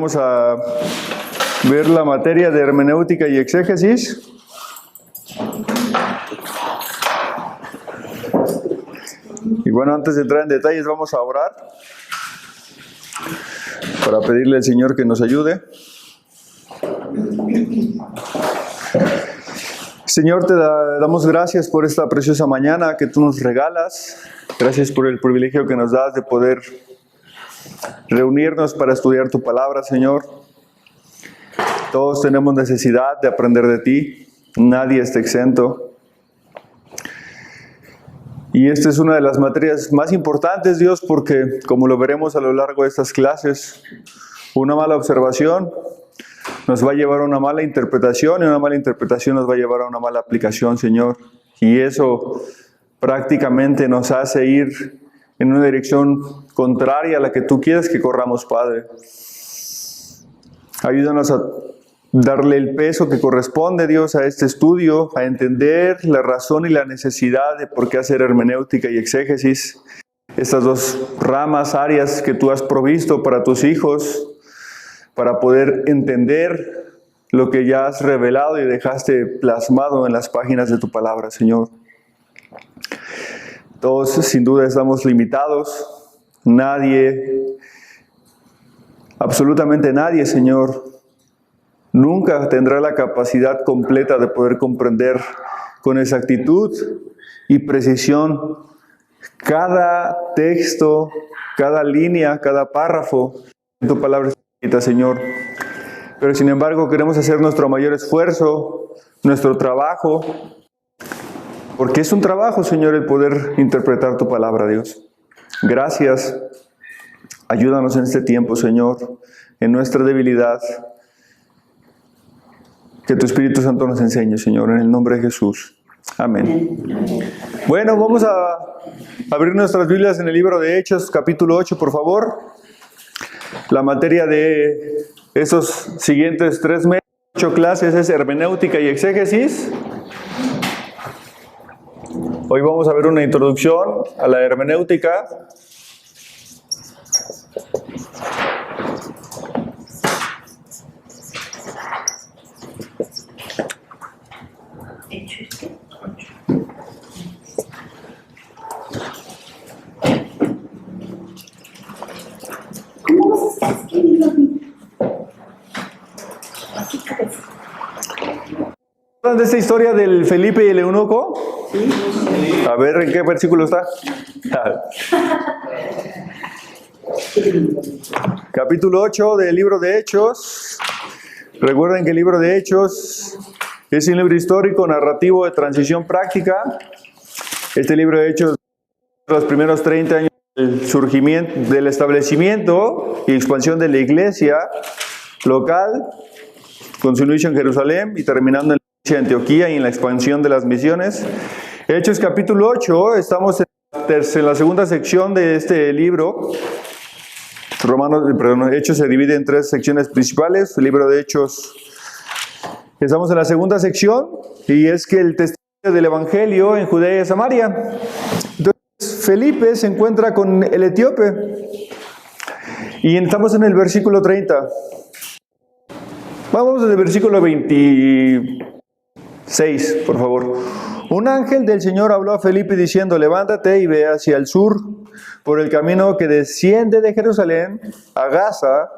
vamos a ver la materia de hermenéutica y exégesis. Y bueno, antes de entrar en detalles, vamos a orar para pedirle al Señor que nos ayude. Señor, te damos gracias por esta preciosa mañana que tú nos regalas. Gracias por el privilegio que nos das de poder reunirnos para estudiar tu palabra, Señor. Todos tenemos necesidad de aprender de ti. Nadie está exento. Y esta es una de las materias más importantes, Dios, porque, como lo veremos a lo largo de estas clases, una mala observación nos va a llevar a una mala interpretación, y una mala interpretación nos va a llevar a una mala aplicación, Señor. Y eso prácticamente nos hace ir en una dirección contraria a la que tú quieres que corramos, Padre. Ayúdanos a darle el peso que corresponde, Dios, a este estudio, a entender la razón y la necesidad de por qué hacer hermenéutica y exégesis, estas dos ramas, áreas que tú has provisto para tus hijos, para poder entender lo que ya has revelado y dejaste plasmado en las páginas de tu palabra, Señor. Todos sin duda estamos limitados. Nadie, absolutamente nadie, Señor, nunca tendrá la capacidad completa de poder comprender con exactitud y precisión cada texto, cada línea, cada párrafo de tu palabra, Señor. Pero sin embargo queremos hacer nuestro mayor esfuerzo, nuestro trabajo, porque es un trabajo, Señor, el poder interpretar tu palabra, Dios. Gracias. Ayúdanos en este tiempo, Señor, en nuestra debilidad. Que tu Espíritu Santo nos enseñe, Señor, en el nombre de Jesús. Amén. Bueno, vamos a abrir nuestras Biblias en el libro de Hechos, capítulo 8, por favor. La materia de esos siguientes 3 meses, 8 clases, es hermenéutica y exégesis. Hoy vamos a ver una introducción a la hermenéutica. ¿De esta historia del Felipe y el eunuco? Sí. A ver, ¿en qué versículo está? Capítulo 8 del libro de Hechos. Recuerden que el libro de Hechos es un libro histórico, narrativo, de transición práctica. Este libro de Hechos, los primeros 30 años del surgimiento, del establecimiento y expansión de la iglesia local, con su inicio en Jerusalén y terminando en Antioquía y en la expansión de las misiones. Hechos capítulo 8, estamos en la segunda sección de este libro. Hechos se divide en 3 secciones principales. El libro de Hechos, estamos en la segunda sección, y es que el testimonio del Evangelio en Judea y Samaria. Entonces, Felipe se encuentra con el etíope, y estamos en el versículo 30. Vamos al versículo 26, por favor. Un ángel del Señor habló a Felipe diciendo: levántate y ve hacia el sur por el camino que desciende de Jerusalén a Gaza,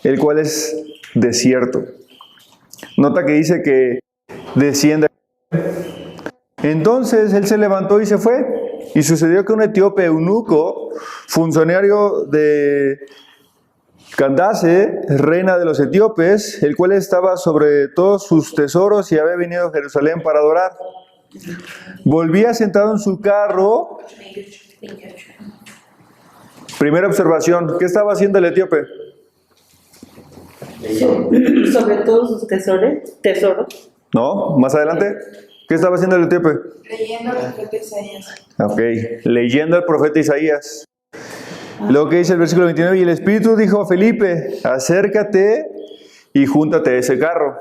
el cual es desierto. Nota que dice que desciende. Entonces él se levantó y se fue. Y sucedió que un etíope eunuco, funcionario de Candace, reina de los etíopes, el cual estaba sobre todos sus tesoros y había venido a Jerusalén para adorar, volvía sentado en su carro. Primera observación, ¿qué estaba haciendo el etíope? Sobre todos sus tesoros. No, más adelante. ¿Qué estaba haciendo el etíope? Leyendo al profeta Isaías. Ok, leyendo al profeta Isaías. Luego que dice el versículo 29, y el Espíritu dijo a Felipe: acércate y júntate a ese carro.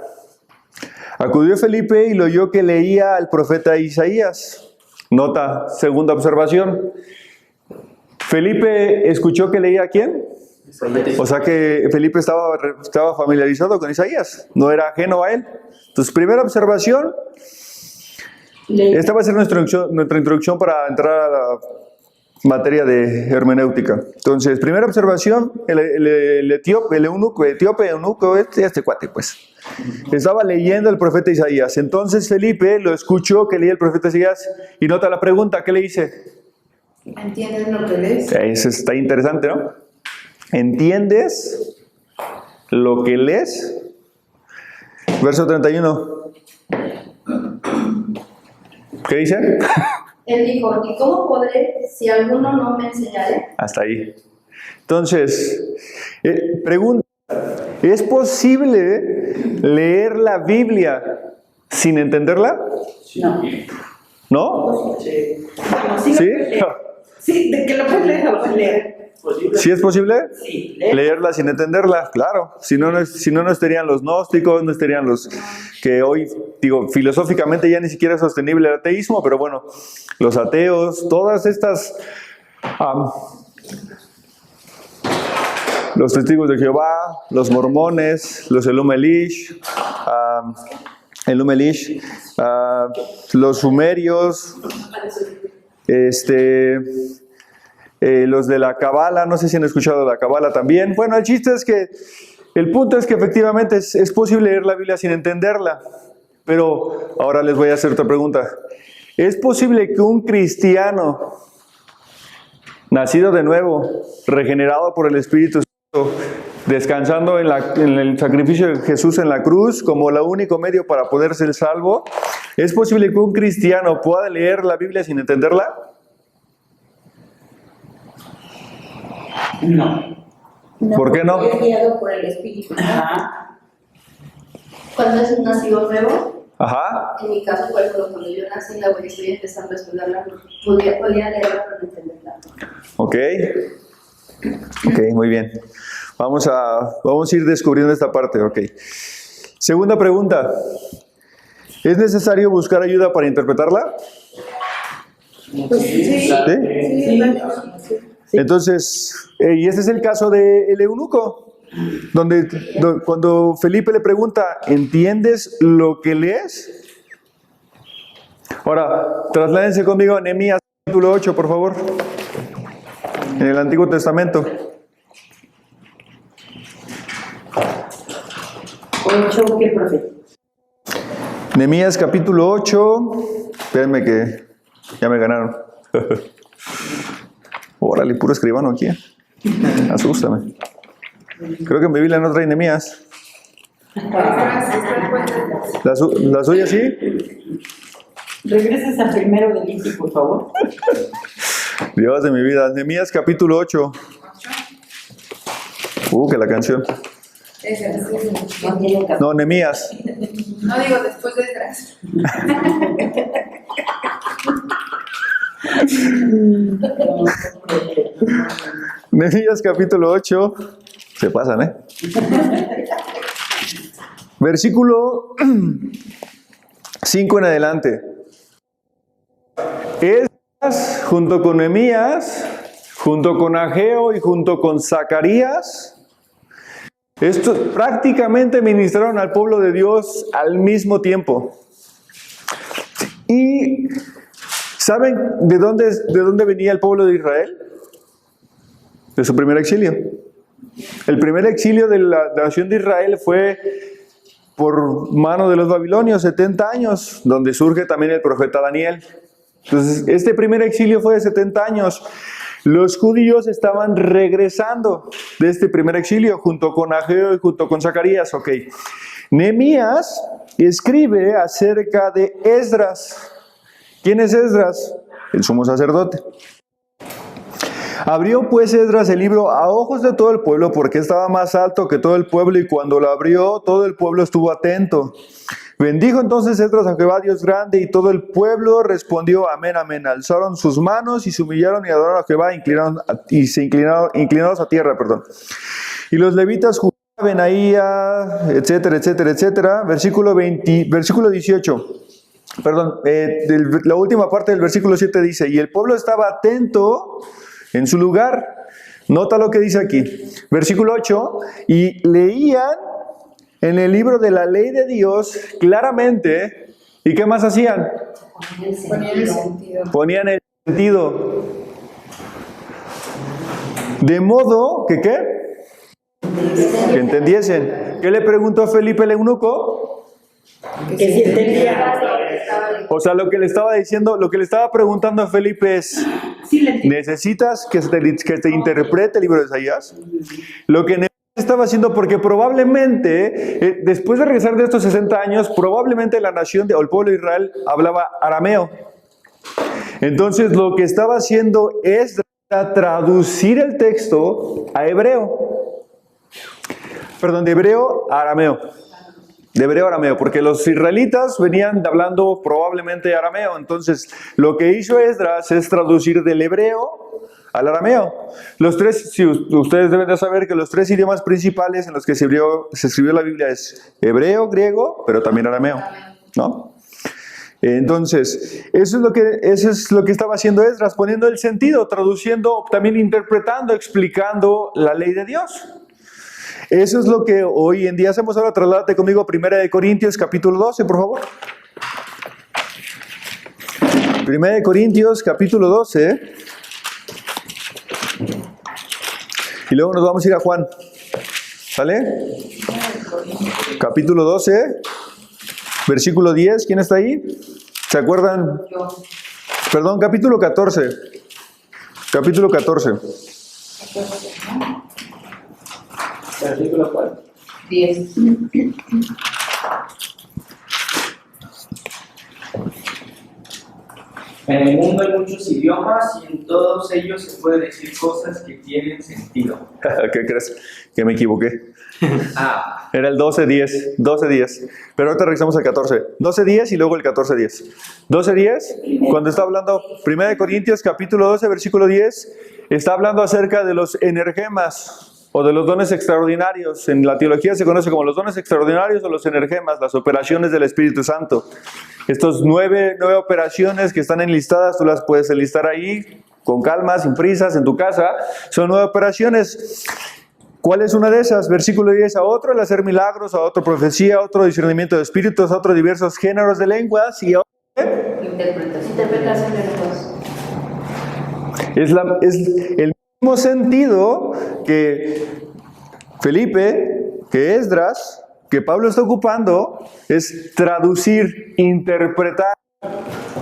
Acudió Felipe y lo oyó que leía al profeta Isaías. Nota, segunda observación. Felipe escuchó que leía ¿a quién? O sea que Felipe estaba familiarizado con Isaías, no era ajeno a él. Entonces, primera observación, esta va a ser nuestra introducción para entrar a la materia de hermenéutica. Entonces, primera observación, el eunuco este cuate, pues, estaba leyendo el profeta Isaías. Entonces Felipe lo escuchó que leía el profeta Isaías y nota la pregunta, ¿qué le dice? ¿Entiendes lo que lees? Eso está interesante, ¿no? ¿Entiendes lo que lees? Verso 31. ¿Qué dice? Él dijo, ¿y cómo podré si alguno no me enseñare? Hasta ahí. Entonces, pregunta, ¿es posible leer la Biblia sin entenderla? No. ¿No? Sí. Bueno, sí. ¿Sí? Sí, de que lo puedes leer, lo puedes leer. ¿Sí es posible? Sí. Leerla sin entenderla, claro. Si no, no estarían los gnósticos, no estarían los que hoy, digo, filosóficamente ya ni siquiera es sostenible el ateísmo, pero bueno, los ateos, todas estas, los testigos de Jehová, los mormones, los Elum Elish, los sumerios, los de la Cabala, no sé si han escuchado la Cabala también. Bueno, el punto es que efectivamente es posible leer la Biblia sin entenderla. Pero ahora les voy a hacer otra pregunta. ¿Es posible que un cristiano, nacido de nuevo, regenerado por el Espíritu Santo, descansando en el sacrificio de Jesús en la cruz como el único medio para poder ser salvo, ¿es posible que un cristiano pueda leer la Biblia sin entenderla? No. ¿Por qué no? Es guiado por el Espíritu. Ajá. Cuando es un nacido nuevo, Ajá. en mi caso, por ejemplo, cuando yo nací en la web y estoy empezando a estudiarla, podía leerla pero no entenderla. Ok, muy bien. Vamos a ir descubriendo esta parte, ok. Segunda pregunta. ¿Es necesario buscar ayuda para interpretarla? Pues sí. ¿Sí? Entonces, y este es el caso del eunuco, donde cuando Felipe le pregunta, ¿entiendes lo que lees? Ahora, trasládense conmigo a Nehemías capítulo 8, por favor, en el Antiguo Testamento. 8, ¿qué profe? Nehemías capítulo 8, espérenme que ya me ganaron. Órale, puro escribano aquí. Asústame. Creo que en mi Biblia no trae Nehemías. ¿La suya sí? Regresas al primero del Iti, por favor. Dios de mi vida. Nehemías capítulo 8. Que la canción. No, Nehemías. No digo después de Esdras. Nehemías capítulo 8. Se pasan, ¿eh? Versículo 5 en adelante. Esdras, junto con Nehemías, junto con Ageo y junto con Zacarías, estos prácticamente ministraron al pueblo de Dios al mismo tiempo. ¿Y saben de dónde venía el pueblo de Israel? De su primer exilio. El primer exilio de la nación de Israel fue por mano de los babilonios, 70 años, donde surge también el profeta Daniel. Entonces, este primer exilio fue de 70 años. Los judíos estaban regresando de este primer exilio junto con Ageo y junto con Zacarías. Ok. Nehemías escribe acerca de Esdras. ¿Quién es Esdras? El sumo sacerdote. Abrió pues Esdras el libro a ojos de todo el pueblo porque estaba más alto que todo el pueblo y cuando lo abrió todo el pueblo estuvo atento. Bendijo entonces Esdras a Jehová Dios grande y todo el pueblo respondió amén, amén. Alzaron sus manos y se humillaron y adoraron a Jehová inclinados a tierra, perdón. Y los levitas Judá, Benaía, etcétera, etcétera, etcétera. Versículo 18. Perdón, la última parte del versículo 7 dice, y el pueblo estaba atento en su lugar, Nota lo que dice aquí. Versículo 8. Y leían en el libro de la ley de Dios claramente. ¿Y qué más hacían? Ponían el sentido. Ponían el sentido. De modo que, ¿qué? Que entendiesen. ¿Qué le preguntó Felipe el eunuco? Que si entendía. O sea, lo que le estaba diciendo, lo que le estaba preguntando a Felipe es, Sí, le entendí. ¿necesitas que te interprete el libro de Isaías? Lo que estaba haciendo, porque probablemente, después de regresar de estos 60 años, probablemente la nación o el pueblo de Israel hablaba arameo. Entonces, lo que estaba haciendo es traducir el texto a hebreo. Perdón, de hebreo a arameo. De hebreo a arameo, porque los israelitas venían hablando probablemente arameo. Entonces, lo que hizo Esdras es traducir del hebreo al arameo. Los tres, si ustedes deben de saber que los tres idiomas principales en los que se escribió la Biblia es hebreo, griego, pero también arameo, ¿no? Entonces, eso es lo que estaba haciendo Esdras, poniendo el sentido, traduciendo, también interpretando, explicando la ley de Dios. Eso es lo que hoy en día hacemos. Ahora trasládate conmigo a 1 Corintios capítulo 12, por favor. 1 Corintios capítulo 12. Y luego nos vamos a ir a Juan. ¿Sale? Capítulo 12, versículo 10. ¿Quién está ahí? ¿Se acuerdan? Perdón, capítulo 14. Capítulo 14. ¿Versículo cuál? 10. En el mundo hay muchos idiomas y en todos ellos se puede decir cosas que tienen sentido. ¿Qué crees? Que me equivoqué. Ah, Era el 12:10. 12:10. Pero ahorita regresamos al 14. 12:10 y luego el 14:10. 12:10, cuando está hablando 1 Corintios capítulo 12, versículo 10, está hablando acerca de los energemas o de los dones extraordinarios. En la teología se conoce como los dones extraordinarios o los energemas, las operaciones del Espíritu Santo. Estos nueve operaciones que están enlistadas, tú las puedes enlistar ahí con calma, sin prisas, en tu casa. Son 9 operaciones. ¿Cuál es una de esas? Versículo 10, a otro el hacer milagros, a otro profecía, a otro discernimiento de espíritus, a otro diversos géneros de lenguas y a otro Interpretación de lenguas. es el mismo sentido que Felipe, que Esdras, que Pablo está ocupando, es traducir, interpretar,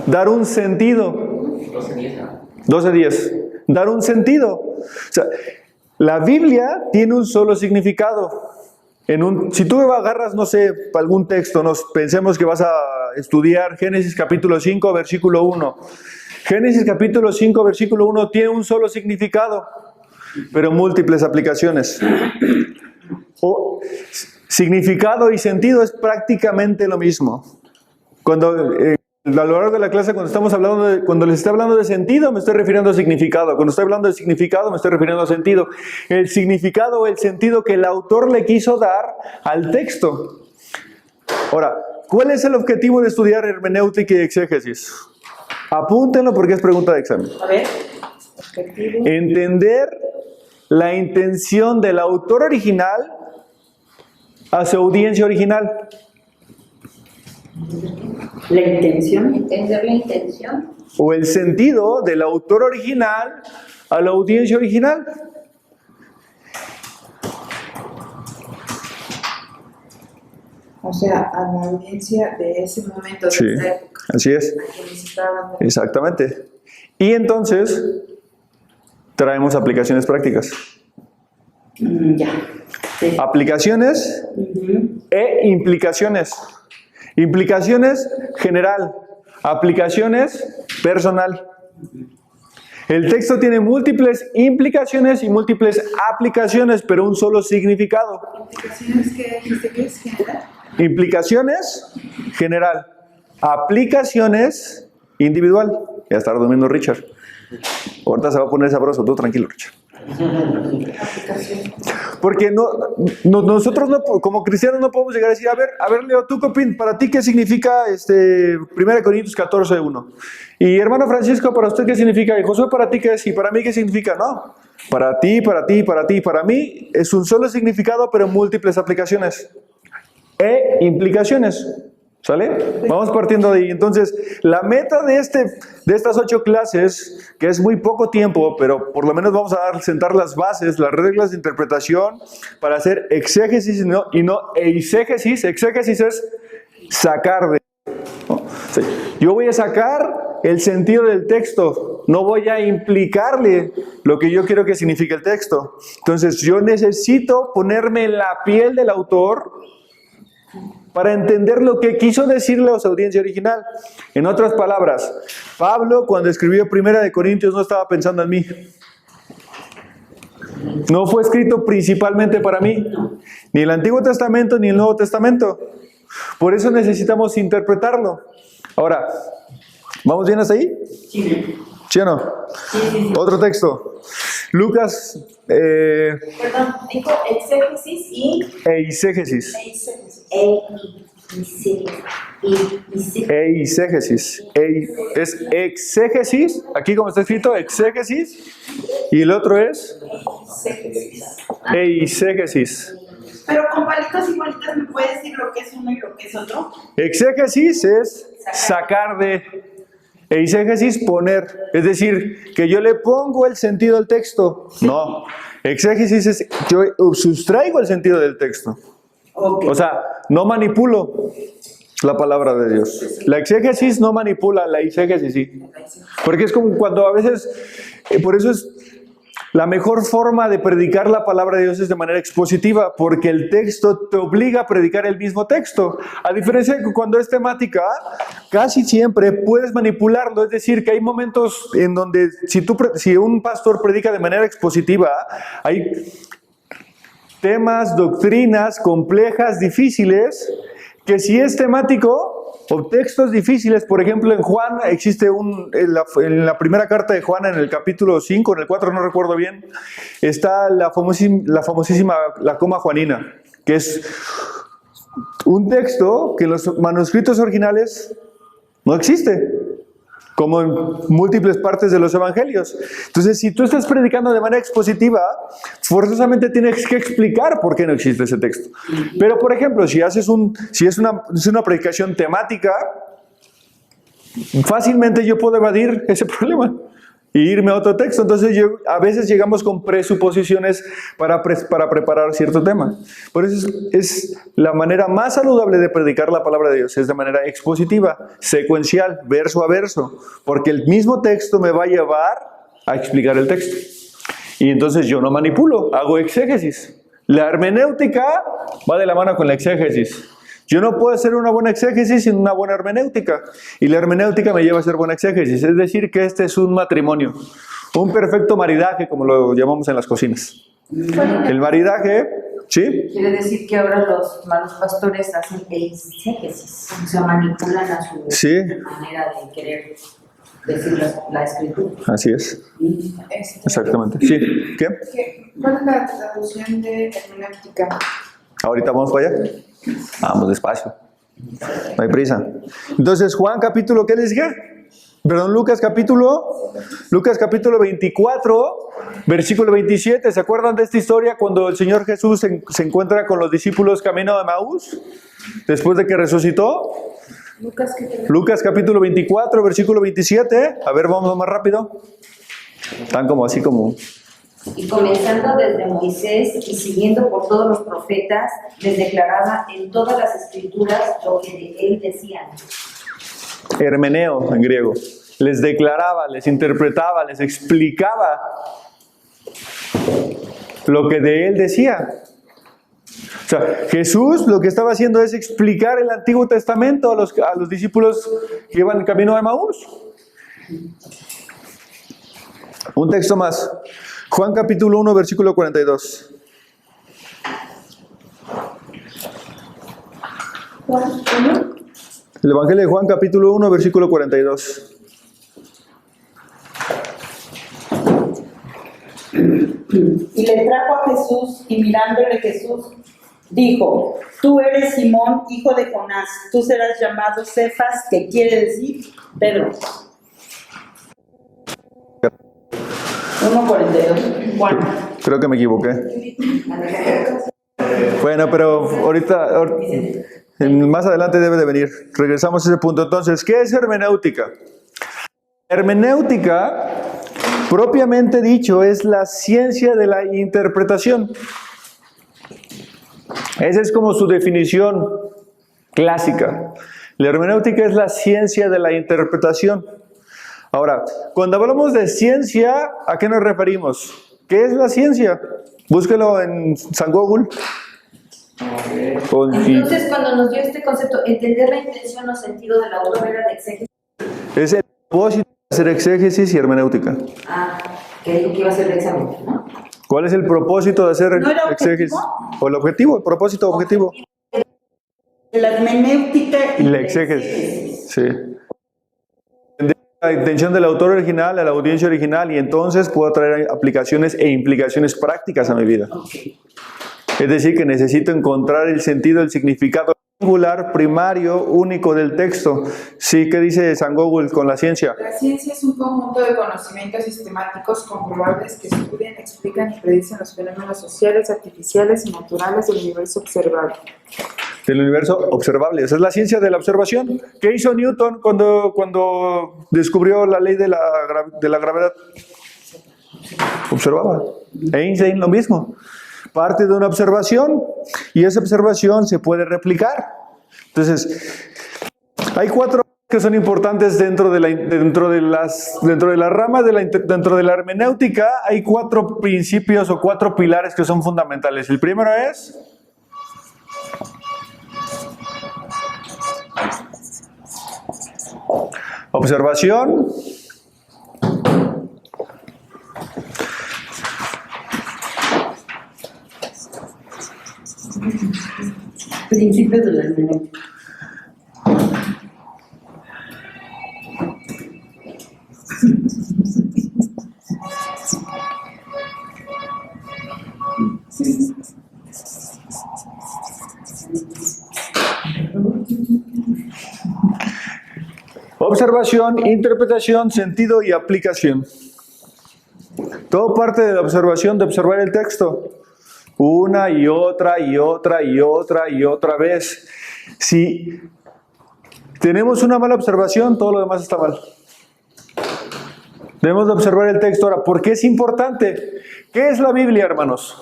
dar un sentido. 12:10. Dar un sentido. O sea, la Biblia tiene un solo significado. Si tú agarras, no sé, algún texto, pensemos que vas a estudiar Génesis capítulo 5, versículo 1. Génesis capítulo 5, versículo 1 tiene un solo significado, pero múltiples aplicaciones. Significado y sentido es prácticamente lo mismo. Cuando a lo largo de la clase, cuando les estoy hablando de sentido, me estoy refiriendo a significado. Cuando estoy hablando de significado, me estoy refiriendo a sentido. El significado o el sentido que el autor le quiso dar al texto. Ahora, ¿cuál es el objetivo de estudiar hermenéutica y exégesis? Apúntenlo porque es pregunta de examen. A ver. Objetivo. Entender la intención del autor original a su audiencia original. La intención. Entender la intención. O el sentido del autor original a la audiencia original. O sea, a la audiencia de ese momento, de Sí, esta época. así es. A quienes estaba dando. Exactamente. Y entonces traemos aplicaciones prácticas. Ya. Sí. Aplicaciones Ujú. e implicaciones. Implicaciones general, aplicaciones personal. El texto tiene múltiples implicaciones y múltiples aplicaciones, pero un solo significado. ¿Implicaciones que dijiste que es general? Implicaciones general, aplicaciones individual. Ya está durmiendo Richard. Ahorita se va a poner sabroso, tú tranquilo, Richard. Aplicación. Porque nosotros como cristianos no podemos llegar a decir, a ver Leo, ¿tú qué opinas? ¿Para ti qué significa 1 Corintios 14:1? Y hermano Francisco, ¿para usted qué significa? Y Josué, ¿para ti qué es? Y para mí, ¿qué significa? No. Para ti, para ti, para ti, para mí es un solo significado, pero múltiples aplicaciones e implicaciones. ¿Sale? Vamos partiendo de ahí. Entonces, la meta de estas 8 clases, que es muy poco tiempo, pero por lo menos vamos a sentar las bases, las reglas de interpretación para hacer exégesis y no eisegesis. Exégesis es sacar de... ¿no? Sí. Yo voy a sacar el sentido del texto, no voy a implicarle lo que yo quiero que signifique el texto. Entonces, yo necesito ponerme en la piel del autor para entender lo que quiso decirle a su audiencia original. En otras palabras, Pablo, cuando escribió Primera de Corintios, no estaba pensando en mí. No fue escrito principalmente para mí, ni el Antiguo Testamento ni el Nuevo Testamento. Por eso necesitamos interpretarlo. Ahora, ¿vamos bien hasta ahí? Sí. ¿Sí o no? Sí. Otro texto. Lucas Perdón, dijo exégesis y eisegesis. Eisegesis. Es exégesis, aquí como está escrito, exégesis, y el otro es eisegesis. Pero con palitos y bolitas me puedes decir lo que es uno y lo que es otro. Exégesis es sacar de, eisegesis poner, es decir, que yo le pongo el sentido al texto. No, exégesis es yo sustraigo el sentido del texto. Okay. O sea, no manipulo la palabra de Dios. La exégesis no manipula, la eisegesis sí. Porque es como cuando a veces, por eso es la mejor forma de predicar la palabra de Dios es de manera expositiva, porque el texto te obliga a predicar el mismo texto. A diferencia de que cuando es temática, casi siempre puedes manipularlo. Es decir, que hay momentos en donde si un pastor predica de manera expositiva, hay temas, doctrinas complejas, difíciles, que si es temático o textos difíciles, por ejemplo en Juan existe en la primera carta de Juan en el capítulo 5, en el 4 no recuerdo bien, está la famosísima la coma juanina, que es un texto que en los manuscritos originales no existe, como en múltiples partes de los evangelios. Entonces, si tú estás predicando de manera expositiva, forzosamente tienes que explicar por qué no existe ese texto. Pero, por ejemplo, si es una predicación temática, fácilmente yo puedo evadir ese problema e irme a otro texto. Entonces, a veces llegamos con presuposiciones para preparar cierto tema. Por eso es la manera más saludable de predicar la palabra de Dios, es de manera expositiva, secuencial, verso a verso, porque el mismo texto me va a llevar a explicar el texto. Y entonces yo no manipulo, hago exégesis. La hermenéutica va de la mano con la exégesis. Yo no puedo hacer una buena exégesis sin una buena hermenéutica. Y la hermenéutica me lleva a hacer buena exégesis. Es decir, que este es un matrimonio. Un perfecto maridaje, como lo llamamos en las cocinas. El maridaje, ¿sí? Quiere decir que ahora los malos pastores hacen exégesis, o sea, manipulan a su Sí. manera de querer decir la escritura. Así es. Exactamente. Sí. ¿Qué? ¿Cuál es la traducción de hermenéutica? Ahorita vamos para allá. Vamos despacio. No hay prisa. Entonces, Juan capítulo, ¿qué les dije? Perdón, Lucas capítulo 24, versículo 27. ¿Se acuerdan de esta historia cuando el Señor Jesús se encuentra con los discípulos camino a Emaús? Después de que resucitó. Lucas capítulo 24, versículo 27. A ver, vamos más rápido. Están como así como... Y comenzando desde Moisés y siguiendo por todos los profetas, les declaraba en todas las escrituras lo que de él decían. Hermeneo en griego. Les declaraba, les interpretaba, les explicaba lo que de él decía. O sea, Jesús lo que estaba haciendo es explicar el Antiguo Testamento a los discípulos que iban camino a Emaús. Un texto más. Juan capítulo 1, versículo 42. El Evangelio de Juan capítulo 1, versículo 42. Y le trajo a Jesús, y mirándole Jesús, dijo: Tú eres Simón, hijo de Jonás, tú serás llamado Cefas, que quiere decir Pedro. 1:42. Juan. Creo que me equivoqué. Bueno, pero ahorita, más adelante debe de venir. Regresamos a ese punto. Entonces, ¿qué es hermenéutica? Hermenéutica, propiamente dicho, es la ciencia de la interpretación. Esa es como su definición clásica. La hermenéutica es la ciencia de la interpretación. Ahora, cuando hablamos de ciencia, ¿a qué nos referimos? ¿Qué es la ciencia? Búsquelo en San Google. Entonces, cuando nos dio este concepto, entender la intención o sentido del autor era de exégesis. Es el propósito de hacer exégesis y hermenéutica. Que dijo que iba a ser el examen, ¿no? ¿Cuál es el propósito de hacer ¿No era exégesis? objetivo? ¿O el objetivo? ¿El propósito objetivo? La hermenéutica y La exégesis. Sí. La intención del autor original, a la audiencia original, y entonces puedo traer aplicaciones e implicaciones prácticas a mi vida. Es decir, que necesito encontrar el sentido, el significado singular, primario, único del texto. Sí, ¿qué dice San Google con la ciencia? La ciencia es un conjunto de conocimientos sistemáticos comprobables que estudian, explican y predicen los fenómenos sociales, artificiales y naturales del universo observable. Del universo observable. Esa es la ciencia de la observación. ¿Qué hizo Newton cuando descubrió la ley de la gravedad? Observaba. Einstein lo mismo. Parte de una observación y esa observación se puede replicar. Entonces, hay 4 que son importantes dentro de la rama dentro de la hermenéutica. Hay 4 principios o 4 pilares que son fundamentales. El primero es observación. Principios de la hermenéutica. Observación, interpretación, sentido y aplicación. Todo parte de la observación, de observar el texto. Una y otra y otra y otra y otra vez. Si tenemos una mala observación, todo lo demás está mal. Debemos de observar el texto. Ahora, ¿por qué es importante? ¿Qué es la Biblia, hermanos?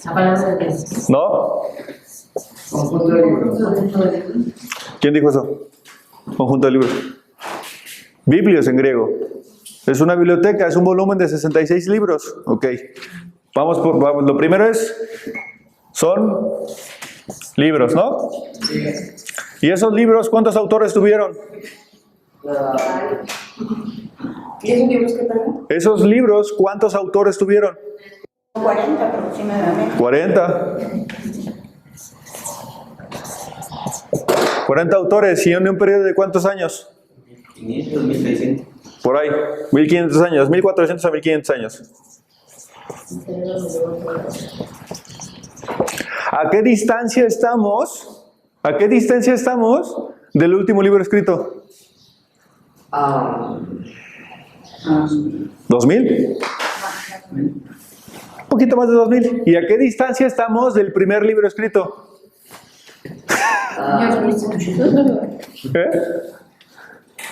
La palabra de Dios. ¿No? Conjunto de libros. ¿Quién dijo eso? Conjunto de libros. Biblios en griego. Es una biblioteca, es un volumen de 66 libros. Ok. Vamos, lo primero son libros, ¿no? Sí. ¿Y esos libros cuántos autores tuvieron? ¿Y esos libros qué tal? Esos libros, ¿cuántos autores tuvieron? 40 aproximadamente. 40. 40 autores, ¿y en un periodo de cuántos años? 1500, 1600. Por ahí, 1500 años, 1400 a 1500 años. ¿A qué distancia estamos? ¿A qué distancia estamos del último libro escrito? 2000. Un poquito más de 2000. ¿Y a qué distancia estamos del primer libro escrito? ¿Eh?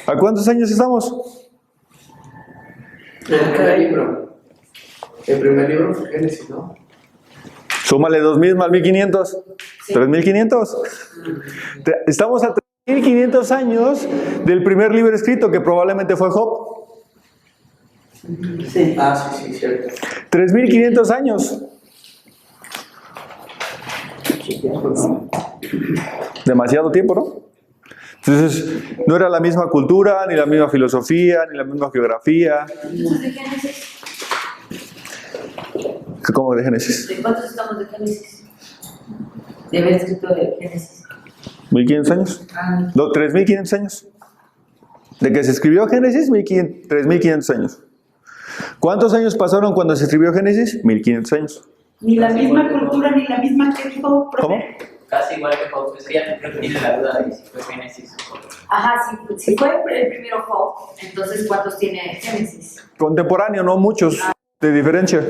¿A cuántos años estamos? El primer libro fue Génesis, ¿no? Súmale 2000 más 1500. 3500. Estamos a 3500 años del primer libro escrito, que probablemente fue Job. Sí. Sí, cierto. 3500 años. Demasiado tiempo, ¿no? Entonces, no era la misma cultura, ni la misma filosofía, ni la misma geografía. ¿Entonces de Génesis? ¿Cómo de Génesis? ¿De cuántos estamos de Génesis? De haber escrito de Génesis. 1500 años. 3500 años. De que se escribió Génesis, 3500 años. ¿Cuántos años pasaron cuando se escribió Génesis? 1500 años. Ni la misma cultura, ni la misma que dijo. ¿Cómo? casi igual que Job, es que ya creo que tiene la duda de si fue Génesis o Job. Ajá, si fue el primero Job, entonces ¿cuántos tiene Génesis? Contemporáneo, no muchos de diferencia.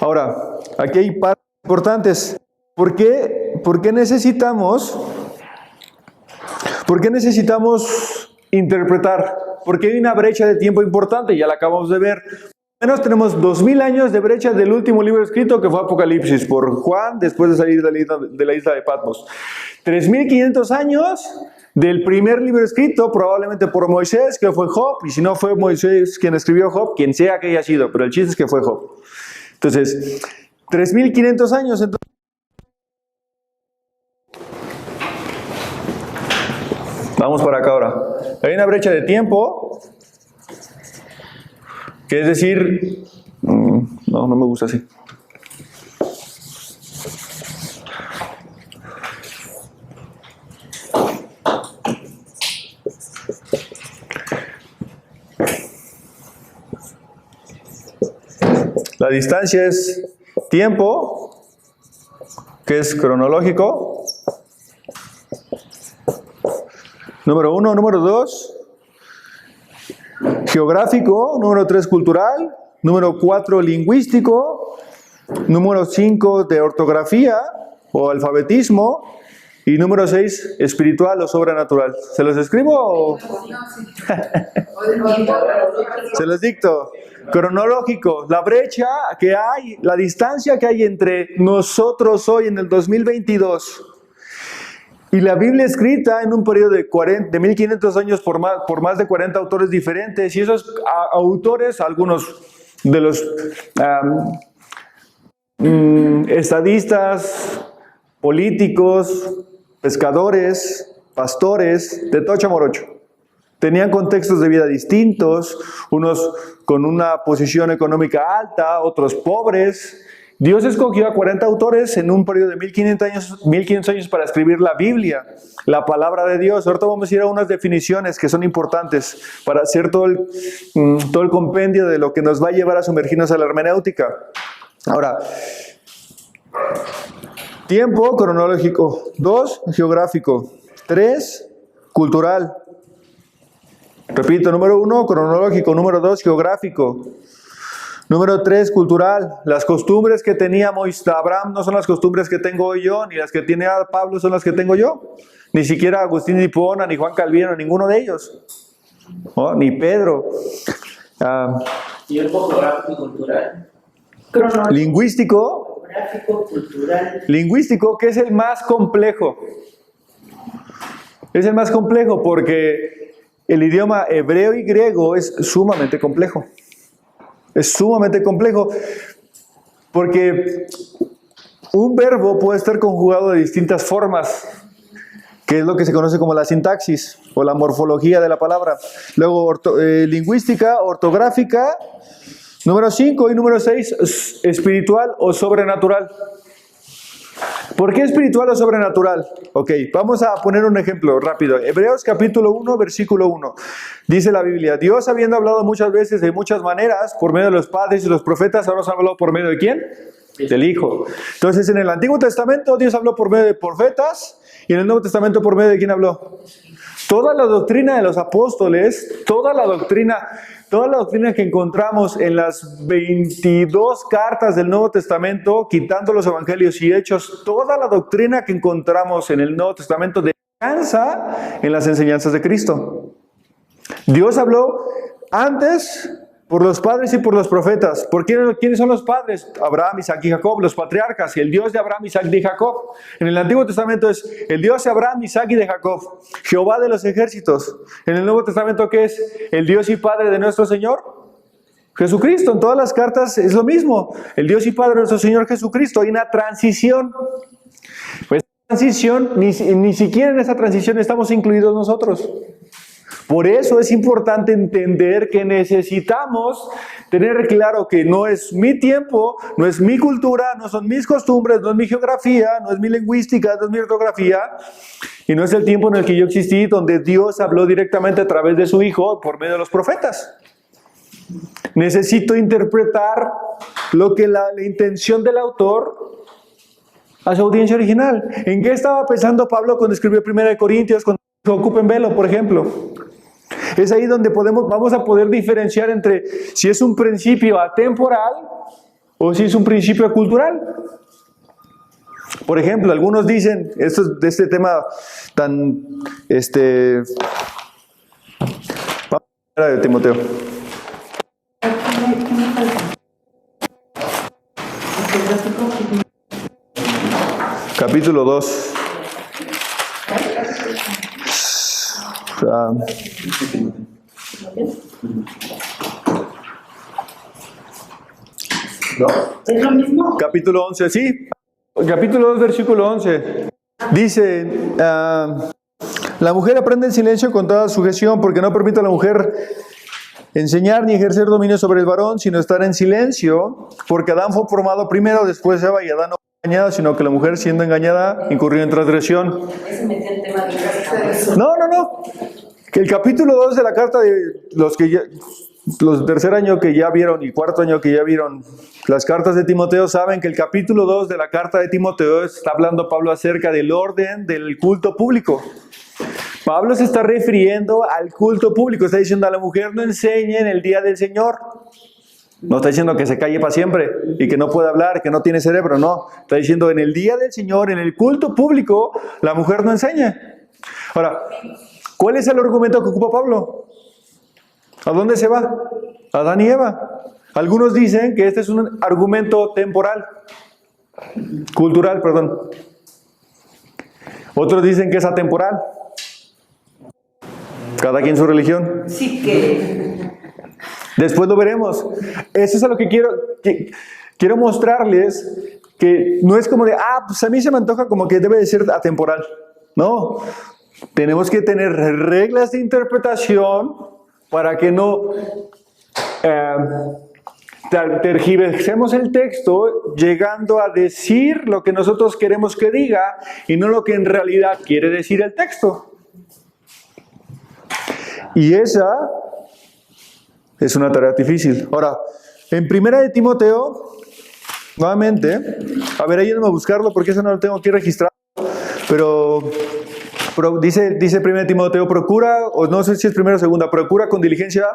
Ahora, aquí hay partes importantes. ¿Por qué necesitamos interpretar? Porque hay una brecha de tiempo importante, ya la acabamos de ver. Al menos tenemos 2000 años de brecha del último libro escrito, que fue Apocalipsis, por Juan, después de salir de la isla de Patmos. 3500 años del primer libro escrito, probablemente por Moisés, que fue Job, y si no fue Moisés quien escribió Job, quien sea que haya sido, pero el chiste es que fue Job. Entonces, 3500 años, entonces. Vamos para acá ahora. Hay una brecha de tiempo, que es decir, no me gusta así. La distancia es tiempo, que es cronológico. Número 1, número 2, geográfico. Número 3, cultural. Número 4, lingüístico. Número 5, de ortografía o alfabetismo. Y número 6, espiritual o sobrenatural. ¿Se los escribo o...? Se los dicto. Cronológico, la brecha que hay, la distancia que hay entre nosotros hoy en el 2022 y la Biblia escrita en un periodo de 1500 años por más de 40 autores diferentes, y esos autores, algunos de los estadistas, políticos, pescadores, pastores, de Tocha Morocho, tenían contextos de vida distintos, unos con una posición económica alta, otros pobres. Dios escogió a 40 autores en un periodo de 1500 años para escribir la Biblia, la palabra de Dios. Ahorita vamos a ir a unas definiciones que son importantes para hacer todo el compendio de lo que nos va a llevar a sumergirnos a la hermenéutica. Ahora, tiempo cronológico, 2, geográfico, 3, cultural. Repito, número 1, cronológico, número 2, geográfico. Número 3, cultural. Las costumbres que tenía Abraham no son las costumbres que tengo hoy yo, ni las que tiene Pablo son las que tengo yo. Ni siquiera Agustín de Hipona, ni Juan Calvino, ninguno de ellos. ¿No? Ni Pedro. Tiempo geográfico y cultural. Lingüístico. Geográfico, cultural. Lingüístico, que es el más complejo. Es el más complejo porque el idioma hebreo y griego es sumamente complejo. Es sumamente complejo porque un verbo puede estar conjugado de distintas formas, que es lo que se conoce como la sintaxis o la morfología de la palabra. Luego, lingüística, ortográfica. Número 5 y número 6, espiritual o sobrenatural. ¿Por qué espiritual o sobrenatural? Ok, vamos a poner un ejemplo rápido. Hebreos capítulo 1, versículo 1. Dice la Biblia: Dios, habiendo hablado muchas veces de muchas maneras por medio de los padres y los profetas, ahora nos ha hablado por medio de ¿quién? Del Hijo. Entonces, en el Antiguo Testamento Dios habló por medio de profetas, y en el Nuevo Testamento por medio de ¿quién habló? Toda la doctrina de los apóstoles, toda la doctrina que encontramos en las 22 cartas del Nuevo Testamento, quitando los evangelios y hechos, toda la doctrina que encontramos en el Nuevo Testamento descansa en las enseñanzas de Cristo. Dios habló antes por los padres y por los profetas. ¿Por quiénes son los padres? Abraham, Isaac y Jacob, los patriarcas, y el Dios de Abraham, Isaac y Jacob. En el Antiguo Testamento es el Dios de Abraham, Isaac y de Jacob, Jehová de los ejércitos. En el Nuevo Testamento, ¿qué es? El Dios y Padre de nuestro Señor Jesucristo. En todas las cartas es lo mismo, el Dios y Padre de nuestro Señor Jesucristo. Hay una transición. Pues transición, ni siquiera en esa transición estamos incluidos nosotros. Por eso es importante entender que necesitamos tener claro que no es mi tiempo, no es mi cultura, no son mis costumbres, no es mi geografía, no es mi lingüística, no es mi ortografía, y no es el tiempo en el que yo existí, donde Dios habló directamente a través de su Hijo por medio de los profetas. Necesito interpretar lo que la intención del autor a su audiencia original. ¿En qué estaba pensando Pablo cuando escribió 1 Corintios, cuando ocupen velo, por ejemplo? Es ahí donde vamos a poder diferenciar entre si es un principio atemporal o si es un principio cultural. Por ejemplo, algunos dicen, esto de este tema tan, de Timoteo. Capítulo 2. ¿Es lo mismo? Capítulo 11, sí. Capítulo 2, versículo 11. Dice, la mujer aprende en silencio con toda sujeción, porque no permite a la mujer enseñar ni ejercer dominio sobre el varón, sino estar en silencio, porque Adán fue formado primero, después Eva, y Adán no fue engañada, sino que la mujer, siendo engañada, incurrió en transgresión. Ese metió el tema de No. Que el capítulo 2 de la carta de los tercer año que ya vieron y cuarto año que ya vieron las cartas de Timoteo, saben que el capítulo 2 de la carta de Timoteo está hablando Pablo acerca del orden del culto público. Pablo se está refiriendo al culto público, está diciendo a la mujer no enseñe en el día del Señor. No está diciendo que se calle para siempre y que no puede hablar, que no tiene cerebro, no. Está diciendo en el día del Señor, en el culto público, la mujer no enseña. Ahora, ¿cuál es el argumento que ocupa Pablo? ¿A dónde se va? A Adán y Eva. Algunos dicen que este es un argumento temporal, cultural, perdón. Otros dicen que es atemporal. Cada quien su religión. Sí que... Después lo veremos. Eso es a lo que quiero mostrarles, que no es como de, pues a mí se me antoja como que debe de ser atemporal. No, tenemos que tener reglas de interpretación para que no tergiversemos el texto llegando a decir lo que nosotros queremos que diga y no lo que en realidad quiere decir el texto. Y esa es una tarea difícil. Ahora, en 1 de Timoteo, nuevamente, a ver, ayúdenme a buscarlo porque eso no lo tengo aquí registrado, pero dice 1 de Timoteo, procura, o no sé si es primera o segunda, procura con diligencia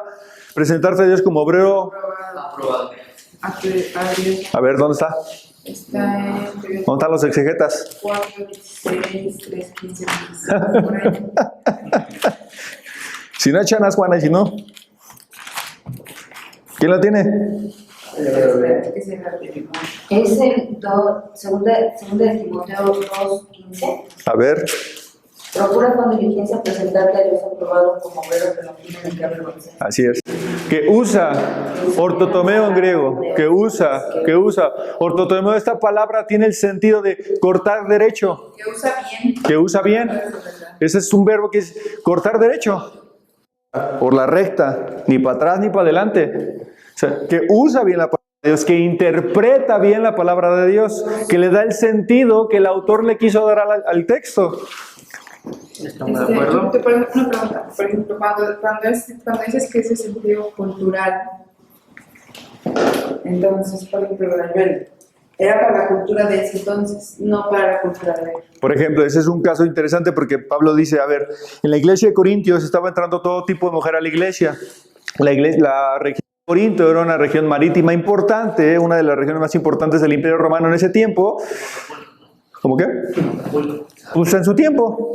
presentarte a Dios como obrero. Aprobado. A ver, ¿dónde está? Está en ¿Dónde están los exegetas? 4, 16, 3, 15, 16, por ahí. Si no, echanas, Juana, y si no, ¿quién la tiene? Espérate, que se la tenemos. Es el segunda de Timoteo 2:15. A ver, Procura con diligencia presentarte a Dios aprobado como obrero que no tiene ni que avergonzar. así es. Que usa, ortotomeo en griego, que usa. Ortotomeo, esta palabra tiene el sentido de cortar derecho. Que usa bien. Que usa bien. Ese es un verbo que es cortar derecho. Por la recta, ni para atrás ni para adelante. O sea, que usa bien la palabra de Dios, que interpreta bien la palabra de Dios, que le da el sentido que el autor le quiso dar al texto. ¿Estamos de acuerdo? Una pregunta, por ejemplo, cuando dices que ese sentido cultural, entonces, por ejemplo, era para la cultura de ese entonces, no para la cultura de hoy. Por ejemplo, ese es un caso interesante porque Pablo dice, a ver, en la iglesia de Corintios estaba entrando todo tipo de mujer a la iglesia. La región de Corinto era una región marítima importante, una de las regiones más importantes del Imperio Romano en ese tiempo. ¿Cómo qué? Pues en su tiempo,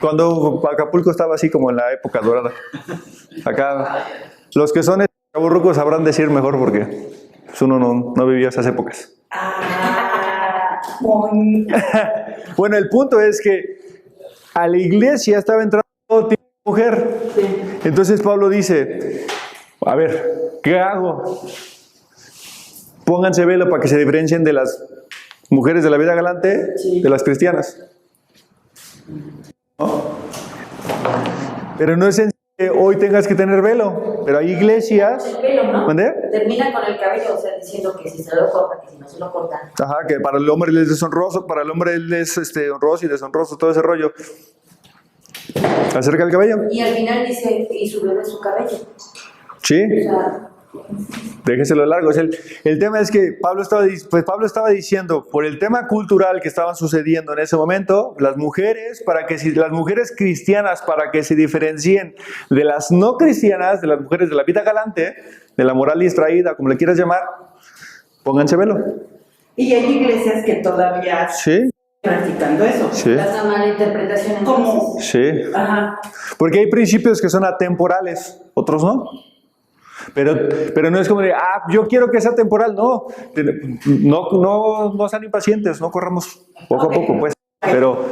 cuando Acapulco estaba así como en la época dorada. Acá, los que son chavorrucos sabrán decir mejor porque pues uno no vivía esas épocas. Bueno, el punto es que a la iglesia estaba entrando todo tipo de mujer. Entonces Pablo dice, a ver, ¿qué hago? Pónganse velo para que se diferencien de las mujeres de la vida galante de las cristianas. ¿No? Pero no es en que hoy tengas que tener velo, pero hay iglesias. El pelo, ¿no? ¿Mande? Termina con el cabello, o sea, diciendo que si se lo corta, que si no se lo corta. Ajá, que para el hombre es deshonroso, para el hombre es honroso y deshonroso, todo ese rollo. Acerca del cabello. Y al final dice, y su bebé su cabello. Sí. O sea, Déjeselo largo. El tema es que Pablo estaba diciendo, por el tema cultural que estaba sucediendo en ese momento, las mujeres cristianas, para que se diferencien de las no cristianas, de las mujeres de la vida galante, de la moral distraída, como le quieras llamar, pónganse velo. Y hay iglesias que todavía Sí, practicando eso. sí, La mala interpretación. Como, sí. ajá, Porque hay principios que son atemporales, otros no. Pero no es como de, yo quiero que sea temporal, no. No sean impacientes, no corramos poco a poco, pues. Pero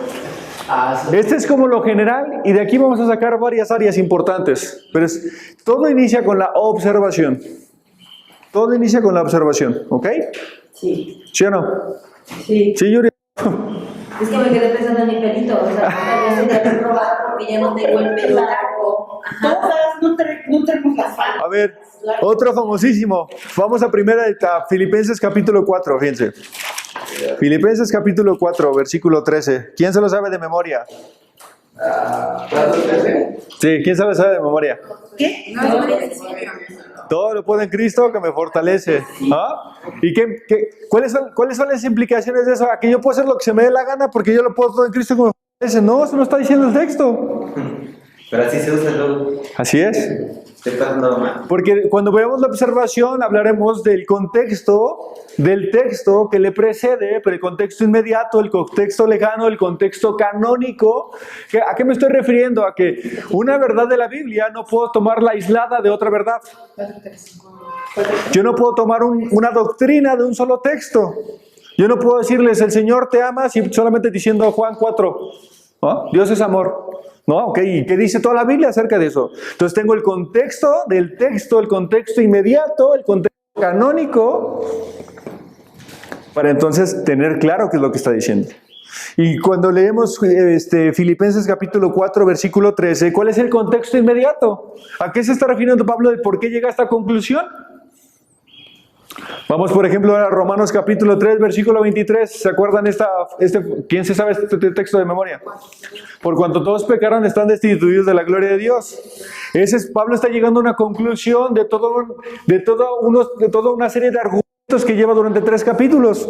este es como lo general, y de aquí vamos a sacar varias áreas importantes. Pero todo inicia con la observación. Todo inicia con la observación, ¿ok? sí, ¿Sí o no? sí. Sí, Yuri. Es que me quedé pensando en mi pelito, o sea, ya sería reprobar porque ya no tengo el pelo largo. Ajá. Todas no tenemos las faldas. A ver, otro famosísimo. Vamos a Filipenses capítulo 4, fíjense. Filipenses capítulo 4, versículo 13. ¿Quién se lo sabe de memoria? Sí, ¿quién se lo sabe de memoria? ¿Qué? No, yo creo que sí. Todo lo puedo en Cristo que me fortalece. ¿Ah? ¿Y cuáles son las implicaciones de eso? ¿A que yo puedo hacer lo que se me dé la gana porque yo lo puedo todo en Cristo que me fortalece? No, eso no está diciendo el texto. Pero así se usa luego. Así es. Estoy pasando mal. Porque cuando veamos la observación hablaremos del contexto, del texto que le precede, pero el contexto inmediato, el contexto lejano, el contexto canónico. ¿A qué me estoy refiriendo? A que una verdad de la Biblia no puedo tomarla aislada de otra verdad. Yo no puedo tomar una doctrina de un solo texto. Yo no puedo decirles, el Señor te ama, si solamente diciendo Juan 4, ¿no? Dios es amor. ¿No? Ok, ¿y qué dice toda la Biblia acerca de eso? Entonces tengo el contexto del texto, el contexto inmediato, el contexto canónico, para entonces tener claro qué es lo que está diciendo. Y cuando leemos Filipenses capítulo 4, versículo 13, ¿cuál es el contexto inmediato? ¿A qué se está refiriendo Pablo de por qué llega a esta conclusión? Vamos, por ejemplo, a Romanos capítulo 3, versículo 23. ¿Se acuerdan quién se sabe este texto de memoria? Por cuanto todos pecaron, están destituidos de la gloria de Dios. Pablo está llegando a una conclusión de toda una serie de argumentos que lleva durante 3 capítulos.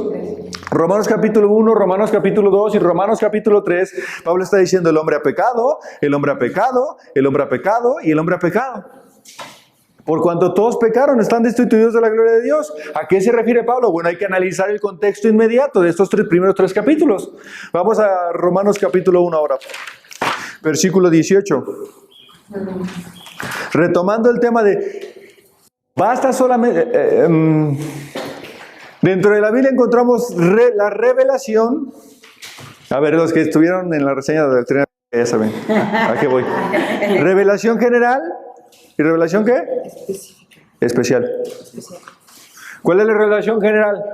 Romanos capítulo 1, Romanos capítulo 2 y Romanos capítulo 3. Pablo está diciendo, el hombre ha pecado, el hombre ha pecado, el hombre ha pecado y el hombre ha pecado. Por cuanto todos pecaron, están destituidos de la gloria de Dios. ¿A qué se refiere Pablo? Bueno, hay que analizar el contexto inmediato de estos primeros 3 capítulos. Vamos a Romanos capítulo 1 ahora. Versículo 18. Retomando el tema de... Basta solamente... dentro de la Biblia encontramos la revelación. A ver, los que estuvieron en la reseña de la doctrina, ya saben. ¿A qué voy? Revelación general. ¿Y revelación qué? Especial. ¿Cuál es la revelación general?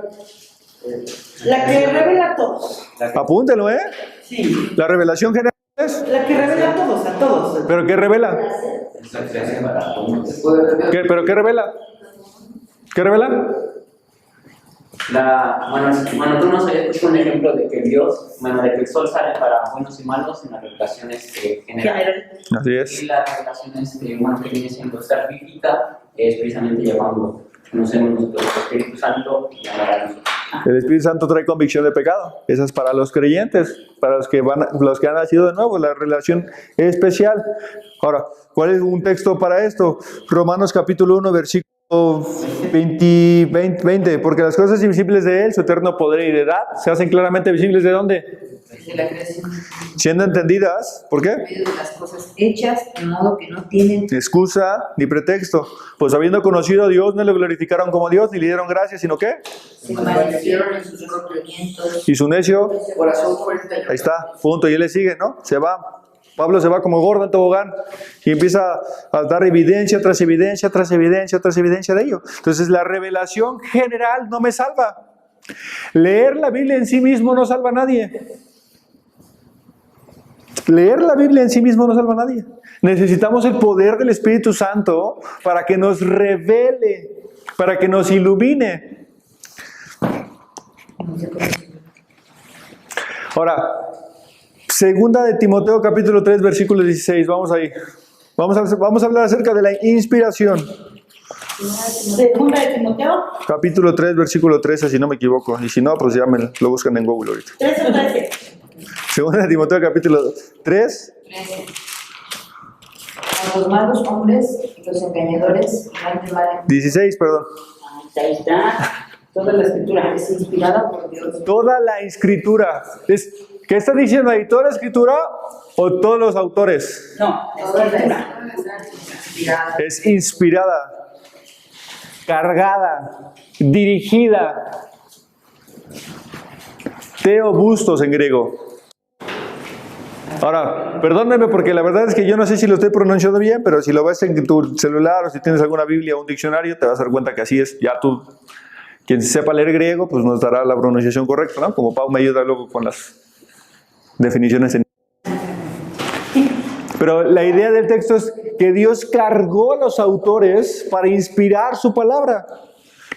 La que revela a todos. Apúntelo, ¿eh? Sí. La revelación general es... La que revela a todos. ¿Pero qué revela? ¿Pero qué revela? ¿Qué revela? Bueno, tú nos habías puesto un ejemplo de que de que el sol sale para buenos y malos en las revelaciones generales. Así es. Y las revelaciones que viene siendo ser bíblica es precisamente llevando, conocemos nosotros el Espíritu Santo y llamar a nosotros. El Espíritu Santo trae convicción de pecado. Esa es para los creyentes, para los que han nacido de nuevo, la relación especial. Ahora, ¿cuál es un texto para esto? Romanos capítulo 1, versículo 20, porque las cosas invisibles de Él, su eterno poder y deidad, se hacen claramente visibles ¿de dónde? De la creación. Siendo entendidas, ¿por qué? De las cosas hechas, de modo que no tienen Excusa ni pretexto. Pues habiendo conocido a Dios, no le glorificaron como Dios, ni le dieron gracias, sino ¿qué? se envanecieron en sus razonamientos. Y su necio, Corazón fuerte. ahí está, punto, y él le sigue, ¿no? Se va. Pablo se va como gordo en tobogán y empieza a dar evidencia tras evidencia, tras evidencia, tras evidencia de ello. Entonces la revelación general no me salva. Leer la Biblia en sí mismo no salva a nadie. Leer la Biblia en sí mismo no salva a nadie. Necesitamos el poder del Espíritu Santo para que nos revele, para que nos ilumine. Ahora, segunda de Timoteo capítulo 3 versículo 16, vamos ahí. Vamos a hablar acerca de la inspiración. Segunda de Timoteo, Capítulo 3, versículo 13, si no me equivoco. Y si no, pues ya lo buscan en Google ahorita. 3 o 13. Segunda de Timoteo, capítulo 3. 13. A los malos hombres y los engañadores van de mal en 16, perdón. Ahí está. Toda la escritura es inspirada por Dios. Toda la escritura. ¿Qué está diciendo ahí? ¿Toda la escritura o todos los autores? No, Toda la escritura. inspirada. Es inspirada, cargada, dirigida. Theobustos en griego. Ahora, perdóname porque la verdad es que yo no sé si lo estoy pronunciando bien, pero si lo ves en tu celular o si tienes alguna Biblia o un diccionario, te vas a dar cuenta que así es. Ya tú, quien sepa leer griego, pues nos dará la pronunciación correcta, ¿no? Como Pau me ayuda luego con las definiciones en... Pero la idea del texto es que Dios cargó a los autores para inspirar su palabra.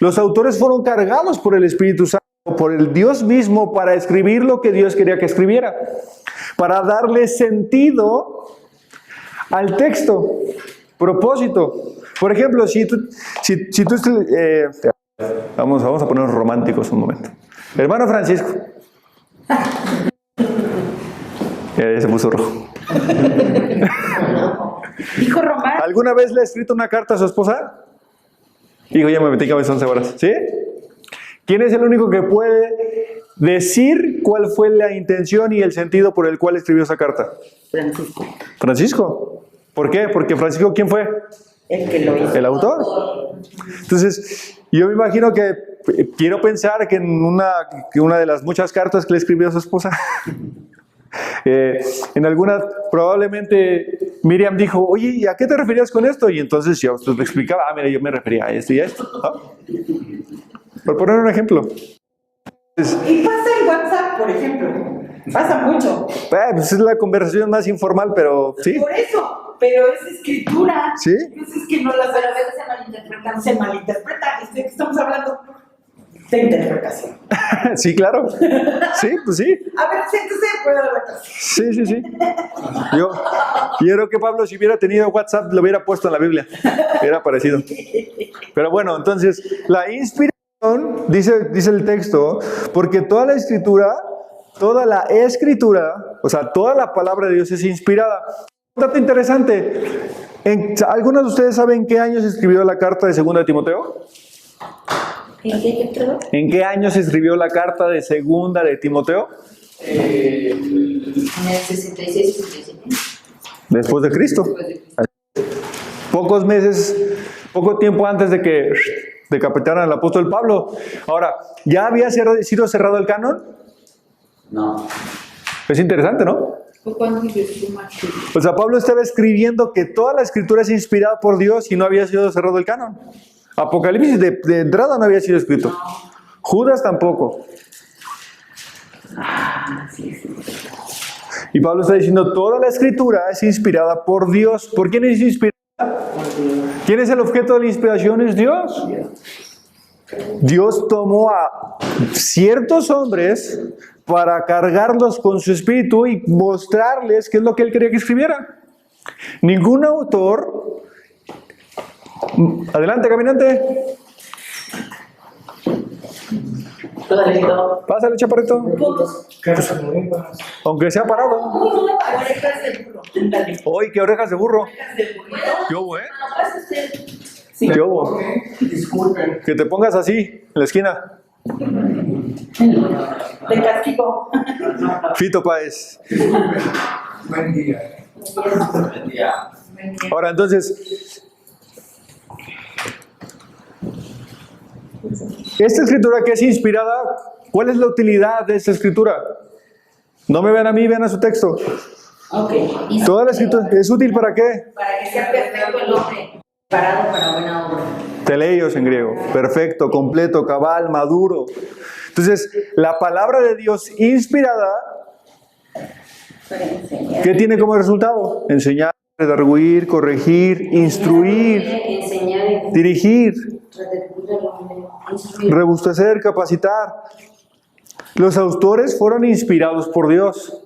Los autores fueron cargados por el Espíritu Santo, por el Dios mismo, para escribir lo que Dios quería que escribiera, para darle sentido al texto, propósito. Por ejemplo, vamos a ponernos románticos un momento. Hermano Francisco. Ya se puso rojo. Hijo Román. ¿Alguna vez le ha escrito una carta a su esposa? Hijo, ya me metí cabeza 11 horas. ¿Sí? ¿Quién es el único que puede decir cuál fue la intención y el sentido por el cual escribió esa carta? Francisco. Francisco. ¿Por qué? Porque Francisco, ¿quién fue? El que lo hizo. El autor. Entonces, yo me imagino que quiero pensar que en una de las muchas cartas que le escribió a su esposa, en alguna, probablemente Miriam dijo, oye, ¿y a qué te referías con esto? Y entonces yo le explicaba, mira, yo me refería a esto y a esto, ¿no? Por poner un ejemplo. Y pasa en WhatsApp, por ejemplo. Pasa mucho. Pues es la conversación más informal, pero sí. Por eso, pero es escritura. ¿Sí? Entonces es que no las Pero a veces se malinterpretan. se malinterpreta. Estamos hablando de interpretación. Sí, claro. Sí, pues sí. A ver, siéntese, puedo dar la clase. Sí. Yo creo que Pablo, si hubiera tenido WhatsApp, lo hubiera puesto en la Biblia. Hubiera parecido. Pero bueno, entonces, la inspiración, dice el texto, porque toda la escritura, o sea, toda la palabra de Dios es inspirada. Un dato interesante. ¿Algunos de ustedes saben en qué año se escribió la carta de 2 de Timoteo? ¿En qué año se escribió la carta de 2 de Timoteo? En el 66-67. Después de Cristo. Poco tiempo antes de que decapitaran al apóstol Pablo. Ahora, ¿ya había sido cerrado el canon? No. Es interesante, ¿no? O sea, Pablo estaba escribiendo que toda la escritura es inspirada por Dios y no había sido cerrado el canon. Apocalipsis de entrada no había sido escrito. Judas tampoco. Y Pablo está diciendo, toda la escritura es inspirada por Dios. ¿Por quién es inspirada? ¿Quién es el objeto de la inspiración? Es Dios. Dios tomó a ciertos hombres para cargarlos con su espíritu y mostrarles qué es lo que él quería que escribieran. Ningún autor... Adelante, caminante. Pásale, chaparrito. Aunque sea parado. Orejas de burro. Ándale. Hoy, qué orejas de burro. Orejas de burro. ¿Qué hubo, Sí. ¿Qué hubo? Disculpen. Que te pongas así, en la esquina. De castigo. Fito Páez. Buen día. Ahora, entonces, esta escritura que es inspirada, ¿cuál es la utilidad de esta escritura? No me vean a mí, vean a su texto. Ok. Toda la escritura es útil ¿para qué? Para que sea perfecto el hombre, preparado para buena obra. Teleios en griego. Perfecto, completo, cabal, maduro. Entonces, la palabra de Dios inspirada, ¿qué tiene como resultado? Enseñar, redarguir, corregir, instruir, Enseñar, dirigir, redarguir al hombre, instruir. robustecer, capacitar. Los autores fueron inspirados por Dios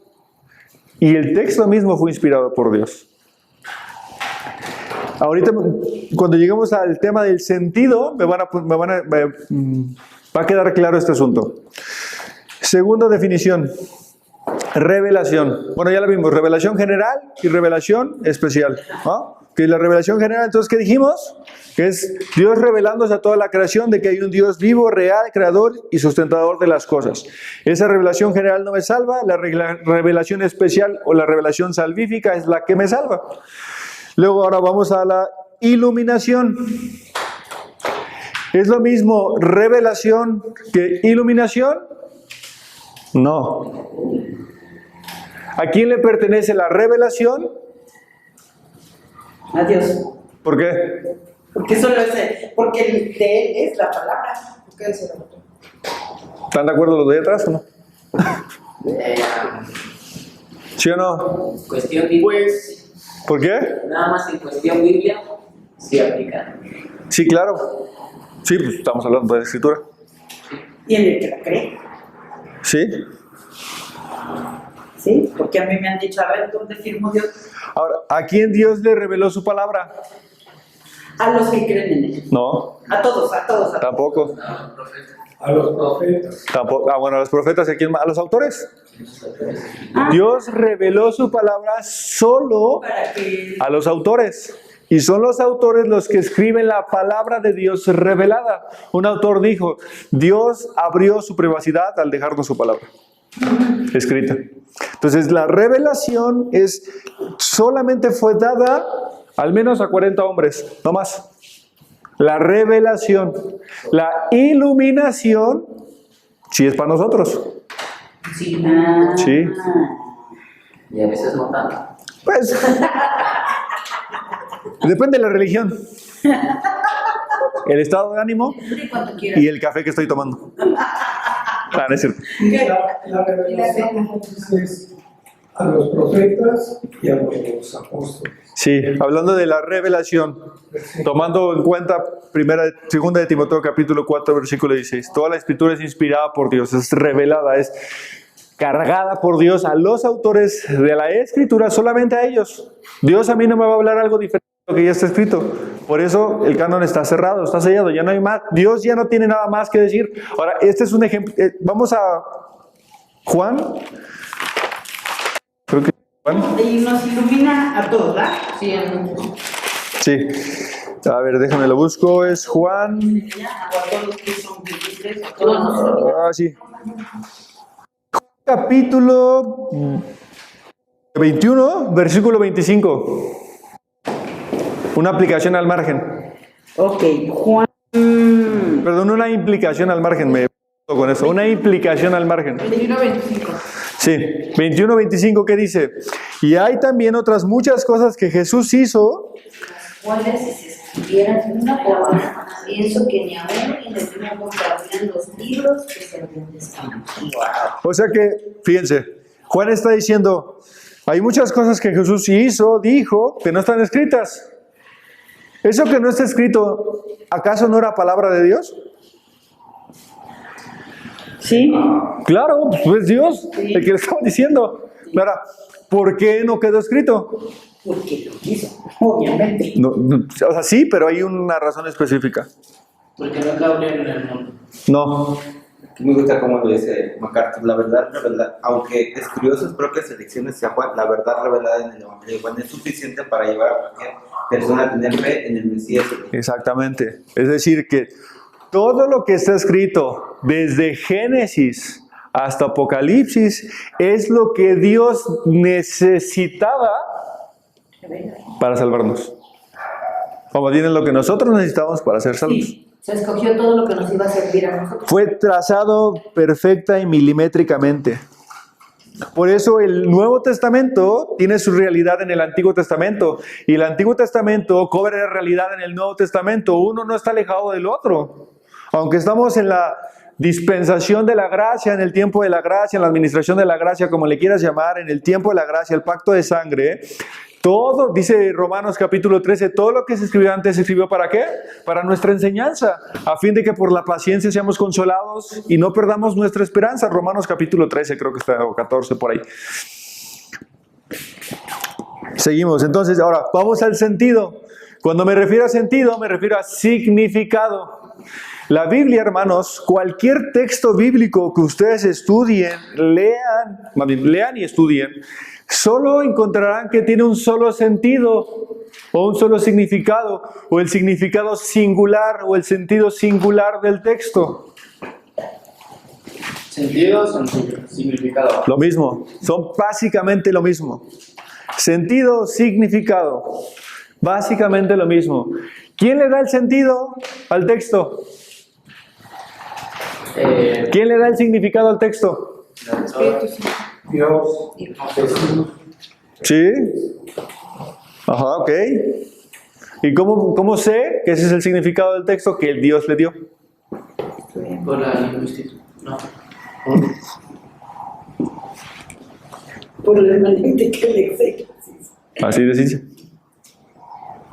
y el texto mismo fue inspirado por Dios. Ahorita, cuando lleguemos al tema del sentido, va a quedar claro este asunto. Segunda definición, revelación. Bueno, ya la vimos, revelación general y revelación especial, ¿no? Que la revelación general, entonces, ¿qué dijimos? Que es Dios revelándose a toda la creación de que hay un Dios vivo, real, creador y sustentador de las cosas. Esa revelación general no me salva, la revelación especial o la revelación salvífica es la que me salva. Luego ahora vamos a la iluminación. ¿Es lo mismo revelación que iluminación? No. ¿A quién le pertenece la revelación? A Dios. ¿Por qué? Porque solo porque de Él es la palabra. ¿Qué es el otro? ¿Están de acuerdo los de atrás o no? ¿Sí o no? Cuestión bíblica. ¿Por qué? Nada más en cuestión Biblia se aplica. Sí, claro. Sí, pues estamos hablando de la escritura. Y en el que la cree. Sí. Sí, porque a mí me han dicho, a ver, ¿dónde firmó Dios? Ahora, ¿a quién Dios le reveló su palabra? A los que creen en Él. No, A todos. tampoco. A los profetas. Tampoco. Ah, bueno, a los profetas, ¿a quién más? ¿A los autores? Dios reveló su palabra solo Para que... a los autores. Y son los autores los que escriben la palabra de Dios revelada. Un autor dijo, Dios abrió su privacidad al dejarnos su palabra escrita. Entonces la revelación solamente fue dada al menos a 40 hombres, no más. La revelación. La iluminación sí es para nosotros. Sí. Sí. Y a veces no tanto. Pues depende de la religión, el estado de ánimo Cuanto quieras. y el café que estoy tomando. Ah, no es cierto. La revelación es a los profetas y a los apóstoles. Sí, hablando de la revelación, tomando en cuenta segunda de Timoteo capítulo 4 versículo 16. Toda la escritura es inspirada por Dios, es revelada, es cargada por Dios a los autores de la escritura, solamente a ellos. Dios a mí no me va a hablar algo diferente de lo que ya está escrito. Por eso el canon está cerrado, está sellado, ya no hay más. Dios ya no tiene nada más que decir. Ahora, este es un ejemplo. Vamos a Juan. Creo que Juan. Y nos ilumina a todos, ¿verdad? Sí, Sí. A ver, déjame lo busco. Es Juan. A todos los que son creyentes, a todos nosotros. Ah, sí. Capítulo 21, versículo 25. Una aplicación al margen. Ok, Juan. Perdón, una implicación al margen. Me con eso. Una implicación al margen. 21-25. Sí, 21-25, ¿qué dice? Y hay también otras muchas cosas que Jesús hizo. cuales si se escribieran en una hoja, pienso que ni aún en el mismo cabrían los libros que se habían escrito. O sea que, fíjense, Juan está diciendo, hay muchas cosas que Jesús hizo, dijo, que no están escritas. ¿Eso que no está escrito, acaso no era palabra de Dios? Sí. Claro, pues es Dios el que le estaba diciendo. Ahora, ¿por qué no quedó escrito? Porque lo quiso, obviamente. No, o sea, sí, pero hay una razón específica. Porque no cabría en el mundo. No. Me gusta cómo lo dice MacArthur, la verdad revelada, aunque escribió sus propias elecciones hacia Juan, la verdad revelada en el Evangelio de Juan es suficiente para llevar a cualquier persona a tener fe en el Mesías. Exactamente. Es decir, que todo lo que está escrito desde Génesis hasta Apocalipsis es lo que Dios necesitaba para salvarnos. Como tienen lo que nosotros necesitamos para ser salvos. Sí, se escogió todo lo que nos iba a servir a nosotros. Fue trazado perfecta y milimétricamente. Por eso el Nuevo Testamento tiene su realidad en el Antiguo Testamento. Y el Antiguo Testamento cobra realidad en el Nuevo Testamento. Uno no está alejado del otro. Aunque estamos en la dispensación de la gracia, en el tiempo de la gracia, en la administración de la gracia, como le quieras llamar, en el tiempo de la gracia, el pacto de sangre, todo, dice Romanos capítulo 13, todo lo que se escribió antes se escribió ¿para qué? Para nuestra enseñanza, a fin de que por la paciencia seamos consolados y no perdamos nuestra esperanza. Romanos capítulo 13 creo que está, o 14 por ahí. Seguimos, entonces ahora vamos al sentido. Cuando me refiero a sentido, me refiero a significado. La Biblia, hermanos, cualquier texto bíblico que ustedes estudien, lean y estudien, solo encontrarán que tiene un solo sentido o un solo significado, o el significado singular o el sentido singular del texto. ¿Sentidos o significado? Lo mismo, son básicamente lo mismo. Sentido, significado, básicamente lo mismo. ¿Quién le da el sentido al texto? ¿Quién le da el significado al texto? Dios, Jesús. ¿Sí? Ajá, ok. ¿Y cómo sé que ese es el significado del texto que el Dios le dio? Por la lingüística. No. Por la analítica del exégesis. Así de sencillo.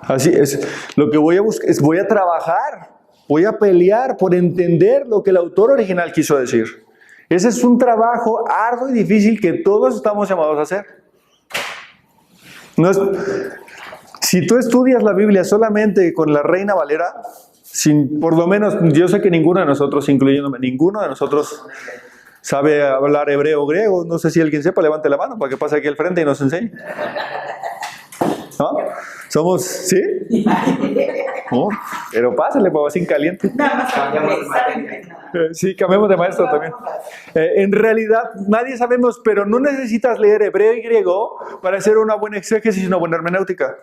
Así es. Lo que voy a buscar es, voy a trabajar, voy a pelear por entender lo que el autor original quiso decir. Ese es un trabajo arduo y difícil que todos estamos llamados a hacer. No es, si tú estudias la Biblia solamente con la Reina Valera, por lo menos, yo sé que ninguno de nosotros, incluyéndome, ninguno de nosotros sabe hablar hebreo o griego. No sé si alguien sepa, levante la mano para que pase aquí al frente y nos enseñe. ¿No? Somos, ¿sí? No, pero pásale, pues sin caliente. Nada más saben nada. Sí, cambiamos de maestro también. En realidad, nadie sabemos, pero no necesitas leer hebreo y griego para hacer una buena exégesis y una buena hermenéutica.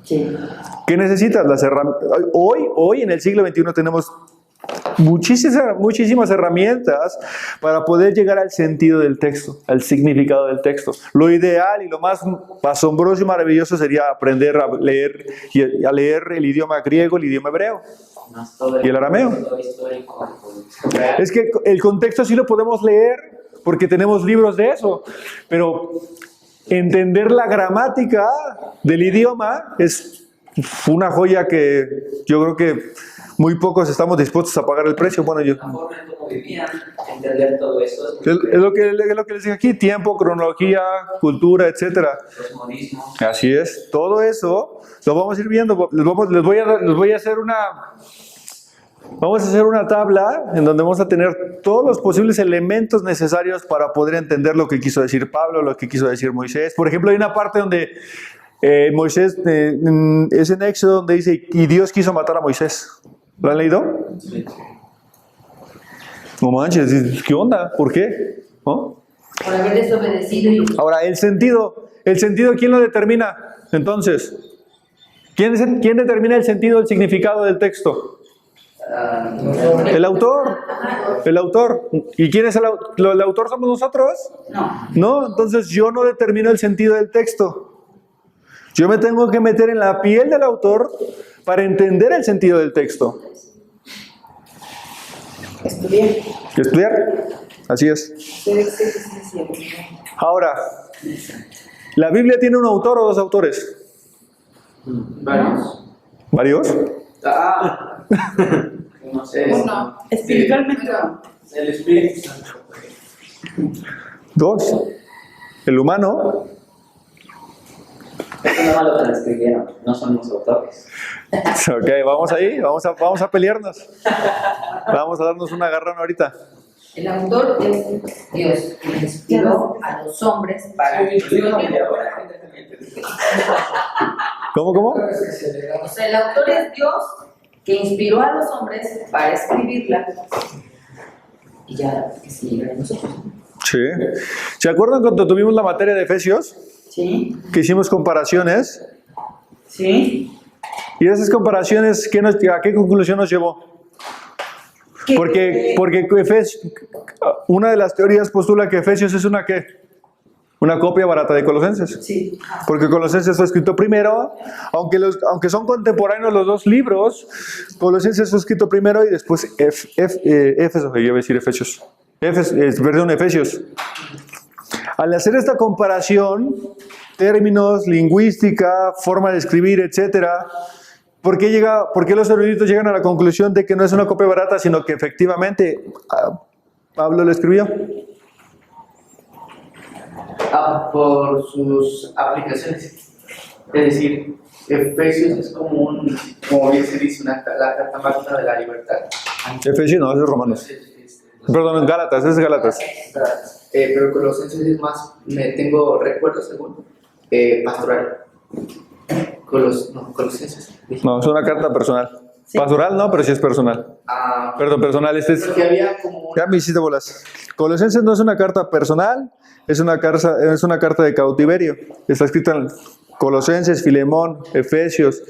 Sí. ¿Qué necesitas? Las herramientas. Hoy, en el siglo XXI, tenemos muchísimas herramientas para poder llegar al sentido del texto, al significado del texto. Lo ideal y lo más asombroso y maravilloso sería aprender a leer el idioma griego, el idioma hebreo y el arameo. Es que el contexto sí lo podemos leer porque tenemos libros de eso, pero entender la gramática del idioma es una joya que yo creo que muy pocos estamos dispuestos a pagar el precio. Bueno, yo. La forma en cómo vivían, entender todo eso. Es lo que les dije aquí: tiempo, cronología, cultura, etcétera. Los modismos. Así es. Todo eso lo vamos a ir viendo. Les voy a hacer Vamos a hacer una tabla en donde vamos a tener todos los posibles elementos necesarios para poder entender lo que quiso decir Pablo, lo que quiso decir Moisés. Por ejemplo, hay una parte donde Moisés, es en Éxodo, donde dice: y Dios quiso matar a Moisés. ¿Lo han leído? Sí. No manches, ¿qué onda? ¿Por qué? ¿No? Por haber desobedecido y... Ahora, el sentido, ¿quién lo determina? Entonces, ¿quién determina el sentido, el significado del texto? El autor. El autor. ¿Y quién es el autor? ¿Somos nosotros? No, entonces yo no determino el sentido del texto. Yo me tengo que meter en la piel del autor para entender el sentido del texto. Estudiar. Así es. Ahora, ¿la Biblia tiene un autor o dos autores? Varios. ¿Varios? No sé. Uno. Espiritualmente. El Espíritu Santo. Dos. El humano. Eso no lo transcribieron, no son los autores. Ok, vamos ahí, vamos a pelearnos. Vamos a darnos un agarrón ahorita. El autor es Dios, que inspiró a los hombres para... ¿Cómo? O sea, el autor es Dios, que inspiró a los hombres para escribirla. Y ya, que se llegue a nosotros. Sí. ¿Se acuerdan cuando tuvimos la materia de Efesios? Sí. Que hicimos comparaciones. Sí. Y esas comparaciones, ¿a qué conclusión nos llevó? Porque una de las teorías postula que Efesios es una copia barata de Colosenses. Sí. Porque Colosenses fue escrito primero, aunque son contemporáneos los dos libros, Colosenses fue escrito primero y después Éfeso, yo iba a decir Efesios. Efesios. Al hacer esta comparación, términos, lingüística, forma de escribir, etcétera, ¿por qué los eruditos llegan a la conclusión de que no es una copia barata, sino que efectivamente Pablo lo escribió? Por sus aplicaciones. Es decir, Efesios es como bien se dice, la carta magna de la libertad. Efesios no, es Romanos. Perdón, Gálatas, es Gálatas. Pero Colosenses es más, tengo recuerdo según pastoral. Colosenses. No, es una carta personal. Pastoral no, pero sí es personal. Perdón, personal, este es... Porque había como Ya me hiciste bolas. Colosenses no es una carta personal, es una carta de cautiverio. Está escrita en Colosenses, Filemón, Efesios.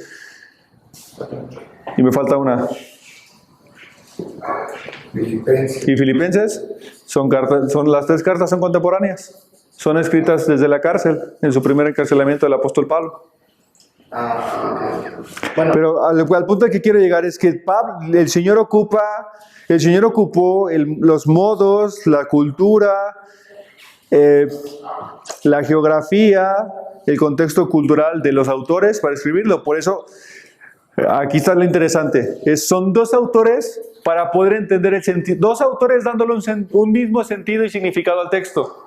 Y me falta una. Filipenses. Y Filipenses son las tres cartas son contemporáneas. Son escritas desde la cárcel, en su primer encarcelamiento del apóstol Pablo. bueno, Pero al punto al que quiero llegar es que el Señor ocupó los modos, la cultura, la geografía, el contexto cultural de los autores para escribirlo. Por eso, aquí está lo interesante. Son dos autores para poder entender el sentido. Dos autores dándole un mismo sentido y significado al texto.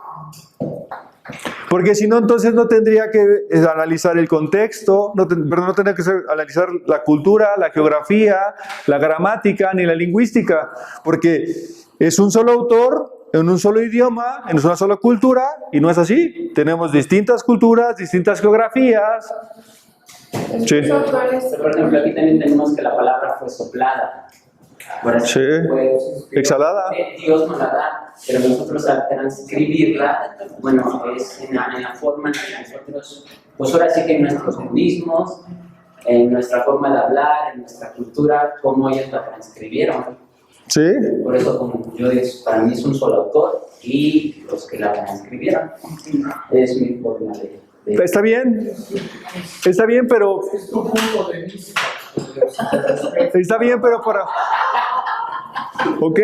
Porque si no, entonces no tendría que analizar el contexto, no tendría que analizar la cultura, la geografía, la gramática, ni la lingüística, porque es un solo autor, en un solo idioma, en una sola cultura, y no es así. Tenemos distintas culturas, distintas geografías. Sí. Por ejemplo, aquí también tenemos que la palabra fue soplada. Por eso, Sí. Exhalada. Dios nos la da, pero nosotros al transcribirla, bueno, es en la forma en la que nosotros, pues ahora sí que en nuestros modismos, en nuestra forma de hablar, en nuestra cultura, cómo ellos la transcribieron. ¿Sí? Por eso, como yo digo, para mí es un solo autor y los que la transcribieron es mi forma de... Está bien, pero... Es tu punto de vista. Está bien, pero para... Ok.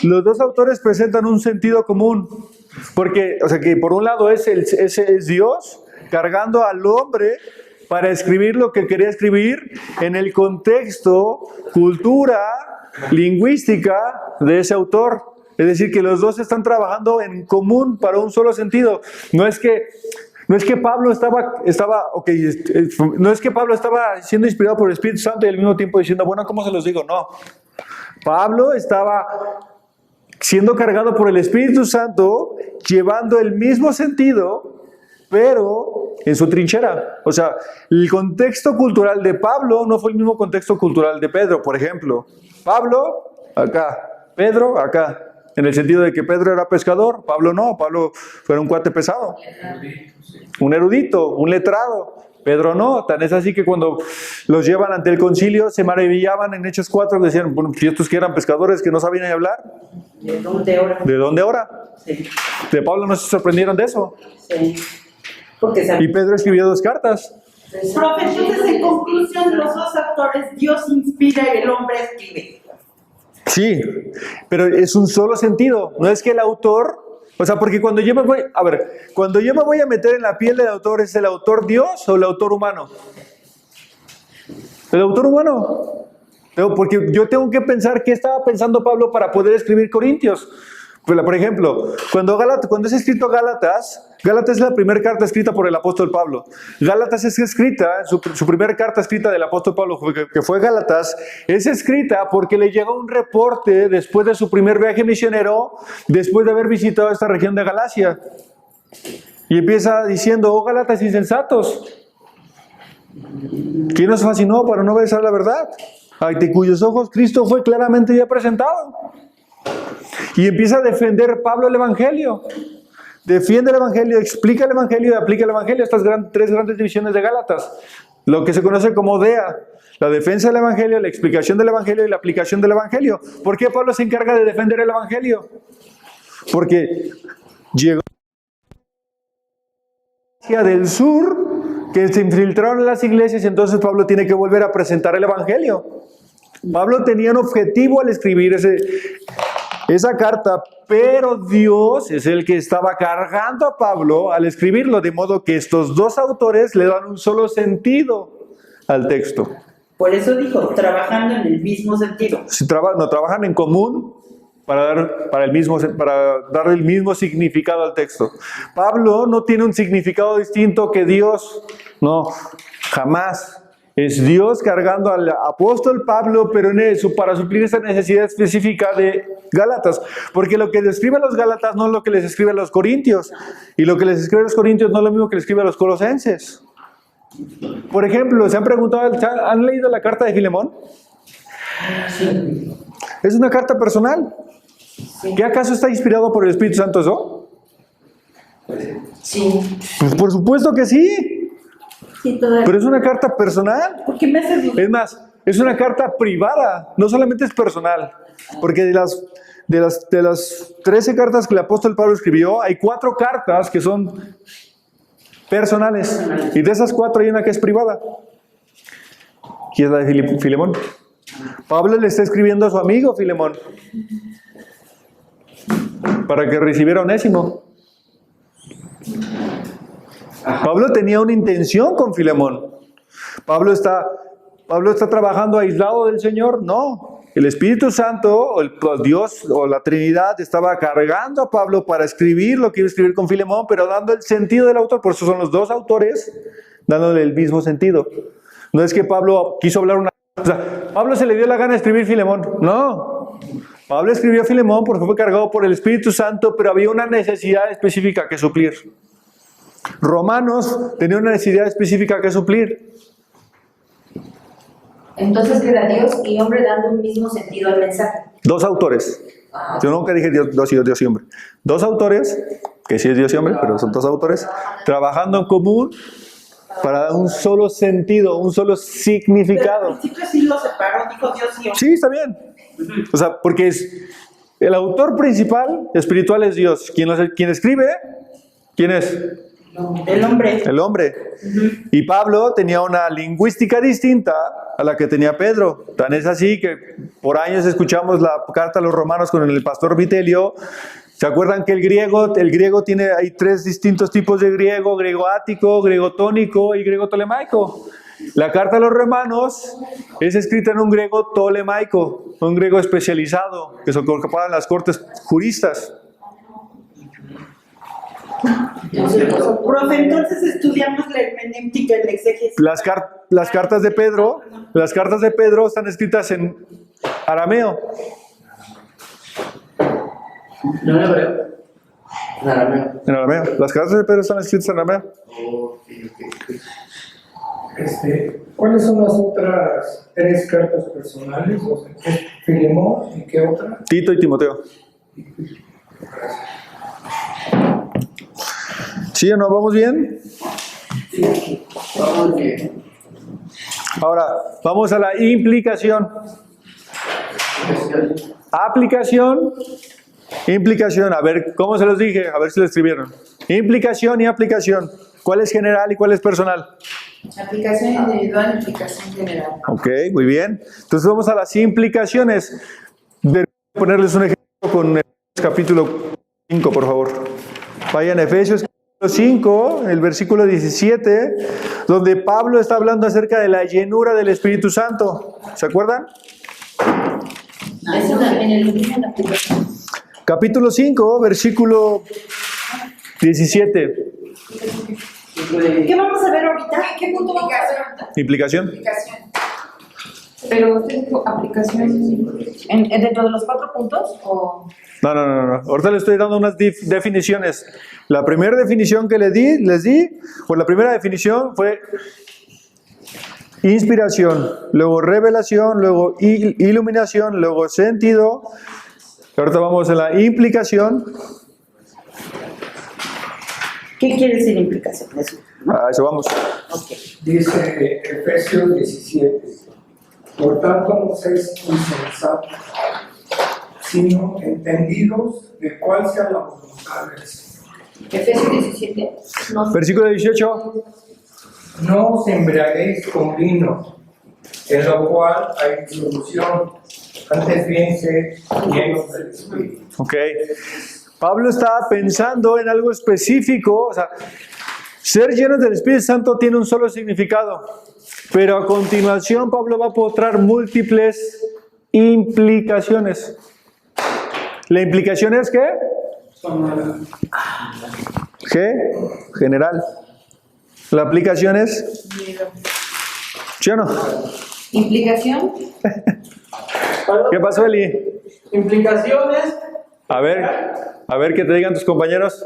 Los dos autores presentan un sentido común. Porque, o sea, que por un lado ese es Dios cargando al hombre para escribir lo que quería escribir en el contexto, cultura, lingüística de ese autor. Es decir, que los dos están trabajando en común para un solo sentido. No es que Pablo no es que Pablo estaba siendo inspirado por el Espíritu Santo y al mismo tiempo diciendo, bueno, ¿cómo se los digo? No. Pablo estaba siendo cargado por el Espíritu Santo, llevando el mismo sentido, pero en su trinchera. O sea, el contexto cultural de Pablo no fue el mismo contexto cultural de Pedro, por ejemplo. Pablo, acá. Pedro, acá. En el sentido de que Pedro era pescador, Pablo no. Pablo fue un cuate pesado. Un erudito, un letrado. Pedro no. Tan es así que cuando los llevan ante el concilio, se maravillaban en Hechos 4, decían, bueno, si estos que eran pescadores que no sabían hablar. ¿De dónde ahora? ¿De dónde ahora? Sí. De Pablo no se sorprendieron de eso. Sí. Porque Y Pedro escribió 2 cartas. Profe, entonces en conclusión, los dos autores, Dios inspira y el hombre escribe. Sí, pero es un solo sentido. No es que el autor, o sea, porque cuando yo me voy a meter en la piel del autor, ¿es el autor Dios o el autor humano? El autor humano. Porque yo tengo que pensar qué estaba pensando Pablo para poder escribir Corintios. Por ejemplo, cuando es escrito Gálatas es la primera carta escrita por el apóstol Pablo. Gálatas es escrita, su primera carta escrita del apóstol Pablo, que fue Gálatas, es escrita porque le llegó un reporte después de su primer viaje misionero, después de haber visitado esta región de Galacia. Y empieza diciendo, oh Gálatas insensatos, ¿quién nos fascinó para no obedecer la verdad? Ante cuyos ojos Cristo fue claramente ya presentado. Y empieza a defender Pablo el Evangelio. Defiende el Evangelio, explica el Evangelio y aplica el Evangelio. Estas 3 grandes divisiones de Gálatas. Lo que se conoce como DEA. La defensa del Evangelio, la explicación del Evangelio y la aplicación del Evangelio. ¿Por qué Pablo se encarga de defender el Evangelio? Porque llegó del sur que se infiltraron en las iglesias y entonces Pablo tiene que volver a presentar el Evangelio. Pablo tenía un objetivo al escribir esa carta, pero Dios es el que estaba cargando a Pablo al escribirlo, de modo que estos dos autores le dan un solo sentido al texto. Por eso dijo, trabajando en el mismo sentido. Si trabajan en común, para darle el mismo significado al texto. Pablo no tiene un significado distinto que Dios, no, jamás. Es Dios cargando al apóstol Pablo, pero para suplir esa necesidad específica de Gálatas. Porque lo que le escribe a los Gálatas no es lo que les escribe a los Corintios. Y lo que les escribe a los Corintios no es lo mismo que les escribe a los Colosenses. Por ejemplo, ¿se han preguntado, han leído la carta de Filemón? Sí. Es una carta personal. Sí. ¿Qué acaso está inspirado por el Espíritu Santo eso? Sí. Pues por supuesto que sí. Sí, todavía. Pero es una carta personal. ¿Por qué me haces dudar? Es más, es una carta privada, no solamente es personal. Porque de las 13 cartas que el apóstol Pablo escribió, hay 4 cartas que son personales. Y de esas 4 hay una que es privada. Y es la de Filemón. Pablo le está escribiendo a su amigo Filemón para que recibiera a Onésimo. Pablo tenía una intención con Filemón. Pablo está trabajando aislado del Señor. No, el Espíritu Santo, o Dios o la Trinidad estaba cargando a Pablo para escribir lo que iba a escribir con Filemón, pero dando el sentido del autor. Por eso son los 2 autores dándole el mismo sentido. No es que Pablo quiso hablar o sea, Pablo se le dio la gana de escribir Filemón. No, Pablo escribió Filemón porque fue cargado por el Espíritu Santo, pero había una necesidad específica que suplir. Romanos tenía una necesidad específica que suplir. Entonces queda Dios y hombre dando un mismo sentido al mensaje. 2 autores. Yo nunca dije Dios y hombre. 2 autores, que sí es Dios y hombre, pero son 2 autores, trabajando en común para dar un solo sentido, un solo significado. Pero al principio sí lo separó, dijo Dios y hombre. Sí, está bien. O sea, porque el autor principal espiritual es Dios. Quien escribe, ¿quién es? El hombre. El hombre. Y Pablo tenía una lingüística distinta a la que tenía Pedro. Tan es así que por años escuchamos la carta a los romanos con el pastor Vitelio. ¿Se acuerdan que el griego hay 3 distintos tipos de griego? Griego ático, griego tónico y griego tolemaico. La carta a los romanos es escrita en un griego tolemaico, un griego especializado que se ocupaban las cortes juristas. Profe, entonces estudiamos la hermenéutica, el exégesis. Las cartas de Pedro están escritas en arameo. No en hebreo. En arameo. En arameo. Las cartas de Pedro están escritas en arameo. ¿Cuáles son las otras 3 cartas personales? O sea, Filemón y qué otra? Tito y Timoteo. ¿Sí o no? ¿Vamos bien? Sí, vamos bien. Ahora, vamos a la implicación. Aplicación. Implicación. A ver, ¿cómo se los dije? A ver si lo escribieron. Implicación y aplicación. ¿Cuál es general y cuál es personal? Aplicación individual, aplicación general. Ok, muy bien. Entonces vamos a las implicaciones. Voy a ponerles un ejemplo con capítulo 5, por favor. Vayan a Efesios 5, el versículo 17, donde Pablo está hablando acerca de la llenura del Espíritu Santo. ¿Se acuerdan? Eso en el mismo la aplicación. Capítulo 5, versículo 17. ¿Qué vamos a ver ahorita? ¿Qué punto vamos a hacer ahorita? Implicación. Aplicación. Pero usted dijo aplicación dentro de los 4 puntos o No. Ahorita les estoy dando unas definiciones. La primera definición que les di, pues la primera definición fue inspiración, luego revelación, luego iluminación, luego sentido. Ahorita vamos a la implicación. ¿Qué quiere decir implicación? Eso, ¿no? A eso vamos. Okay. Dice Efesios 17. Por tanto, no seáis insensatos, sino entendidos de cuál sea la voluntad del Señor. Efesios 17. No. Versículo 18. No os embriaguéis con vino, en lo cual hay disolución, antes bien sed llenos del Espíritu. Ok. Pablo estaba pensando en algo específico. O sea, ser llenos del Espíritu Santo tiene un solo significado. Pero a continuación Pablo va a mostrar múltiples implicaciones. La implicación es ¿qué? ¿Qué? General. La aplicación es ¿sí o no? Implicación. ¿Qué pasó, Eli? Implicaciones. A ver que te digan tus compañeros.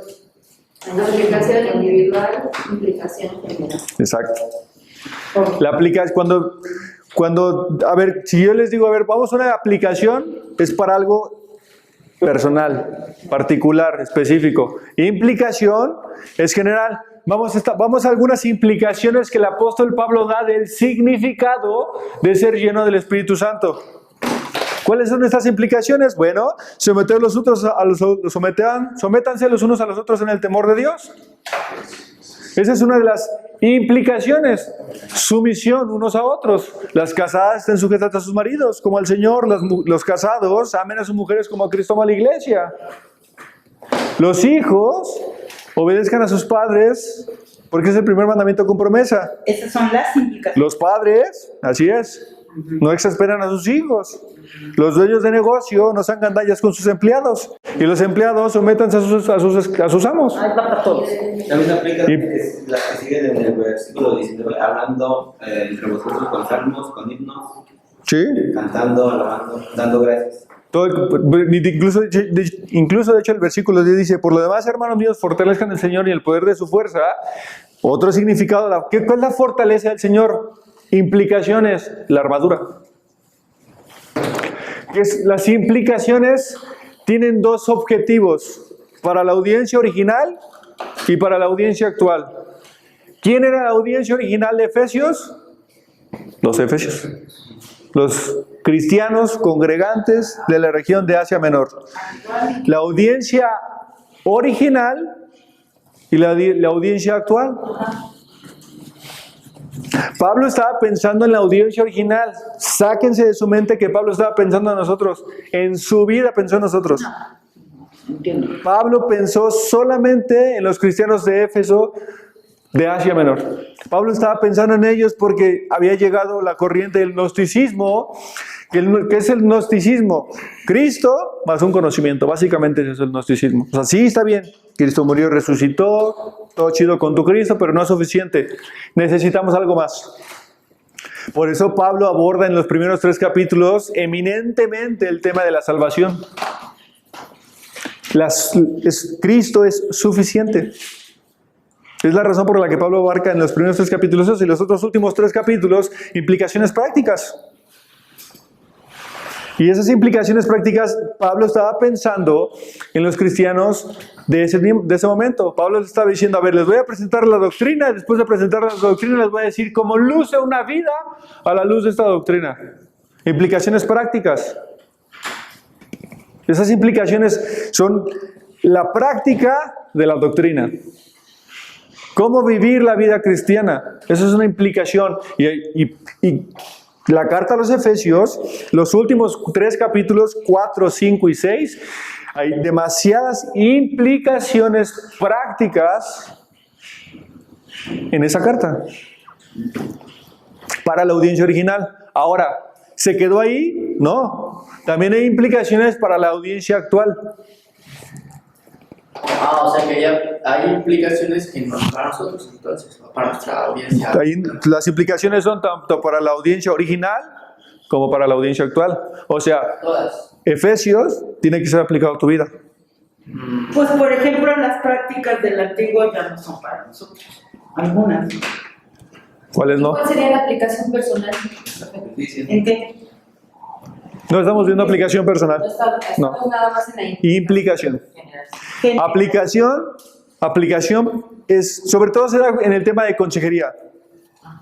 Implicación individual, implicación general. Exacto. La cuando, a ver, si yo les digo, a ver, vamos a una aplicación, es para algo personal, particular, específico. Implicación es general. Vamos a algunas implicaciones que el apóstol Pablo da del significado de ser lleno del Espíritu Santo. ¿Cuáles son estas implicaciones? Bueno, sométanse los unos a los otros en el temor de Dios. Esa es una de las implicaciones. Sumisión unos a otros. Las casadas estén sujetas a sus maridos, como al Señor. Los casados amen a sus mujeres como Cristo ama a la iglesia. Los hijos obedezcan a sus padres, porque es el primer mandamiento con promesa. Esas son las implicaciones. Los padres, así es, no exasperan a sus hijos. Los dueños de negocio no sean gandallas con sus empleados. Y los empleados sométanse a sus amos. También aplica la que sigue en el versículo 19, hablando entre vosotros con salmos, con himnos, ¿Sí? cantando, alabando, dando gracias. Incluso de hecho el versículo 10 dice: por lo demás, hermanos míos, fortalezcan el Señor y el poder de su fuerza. Otro significado, ¿cuál es la fortaleza del Señor? Implicaciones, la armadura. Las implicaciones tienen dos objetivos, para la audiencia original y para la audiencia actual. ¿Quién era la audiencia original de Efesios? Los efesios. Los cristianos congregantes de la región de Asia Menor. La audiencia original y la audiencia actual. Pablo estaba pensando en la audiencia original. Sáquense de su mente que Pablo estaba pensando en nosotros. En su vida pensó en nosotros. Pablo pensó solamente en los cristianos de Éfeso, de Asia Menor. Pablo estaba pensando en ellos porque había llegado la corriente del gnosticismo. ¿Qué es el gnosticismo? Cristo más un conocimiento. Básicamente eso es el gnosticismo. O sea, sí, está bien. Cristo murió, resucitó, todo chido con tu Cristo, pero no es suficiente. Necesitamos algo más. Por eso Pablo aborda en los primeros 3 capítulos eminentemente el tema de la salvación. Cristo es suficiente. Es la razón por la que Pablo abarca en los primeros 3 capítulos y los otros últimos 3 capítulos implicaciones prácticas. Y esas implicaciones prácticas, Pablo estaba pensando en los cristianos de ese momento. Pablo les estaba diciendo: a ver, les voy a presentar la doctrina, después de presentar la doctrina les voy a decir cómo luce una vida a la luz de esta doctrina. Implicaciones prácticas. Esas implicaciones son la práctica de la doctrina. ¿Cómo vivir la vida cristiana? Eso es una implicación. Y la carta a los Efesios, los últimos 3 capítulos, 4, 5 y 6, hay demasiadas implicaciones prácticas en esa carta para la audiencia original. Ahora, ¿se quedó ahí? No. También hay implicaciones para la audiencia actual. O sea que ya hay implicaciones que no son para nosotros, entonces, o para nuestra audiencia. Las implicaciones son tanto para la audiencia original como para la audiencia actual. O sea, Todas. Efesios tiene que ser aplicado a tu vida. Pues, por ejemplo, las prácticas del antiguo ya no son para nosotros. Algunas. ¿Cuáles no? ¿Cuál sería la aplicación personal? ¿En qué? No estamos viendo aplicación personal. No. Nada más en la Implicación. general. Aplicación es, sobre todo se da en el tema de consejería.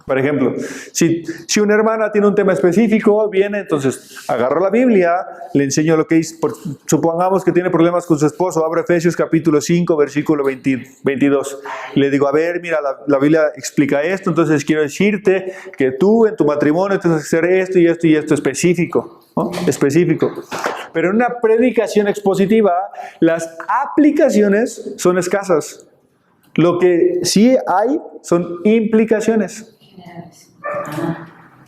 Por ejemplo, si una hermana tiene un tema específico, viene, entonces agarro la Biblia, le enseño lo que dice. Supongamos que tiene problemas con su esposo, abro Efesios capítulo 5, versículo 22. Y le digo: a ver, mira, la Biblia explica esto, entonces quiero decirte que tú en tu matrimonio tienes que hacer esto y esto y esto específico, ¿no? Específico. Pero en una predicación expositiva, las aplicaciones son escasas. Lo que sí hay son implicaciones.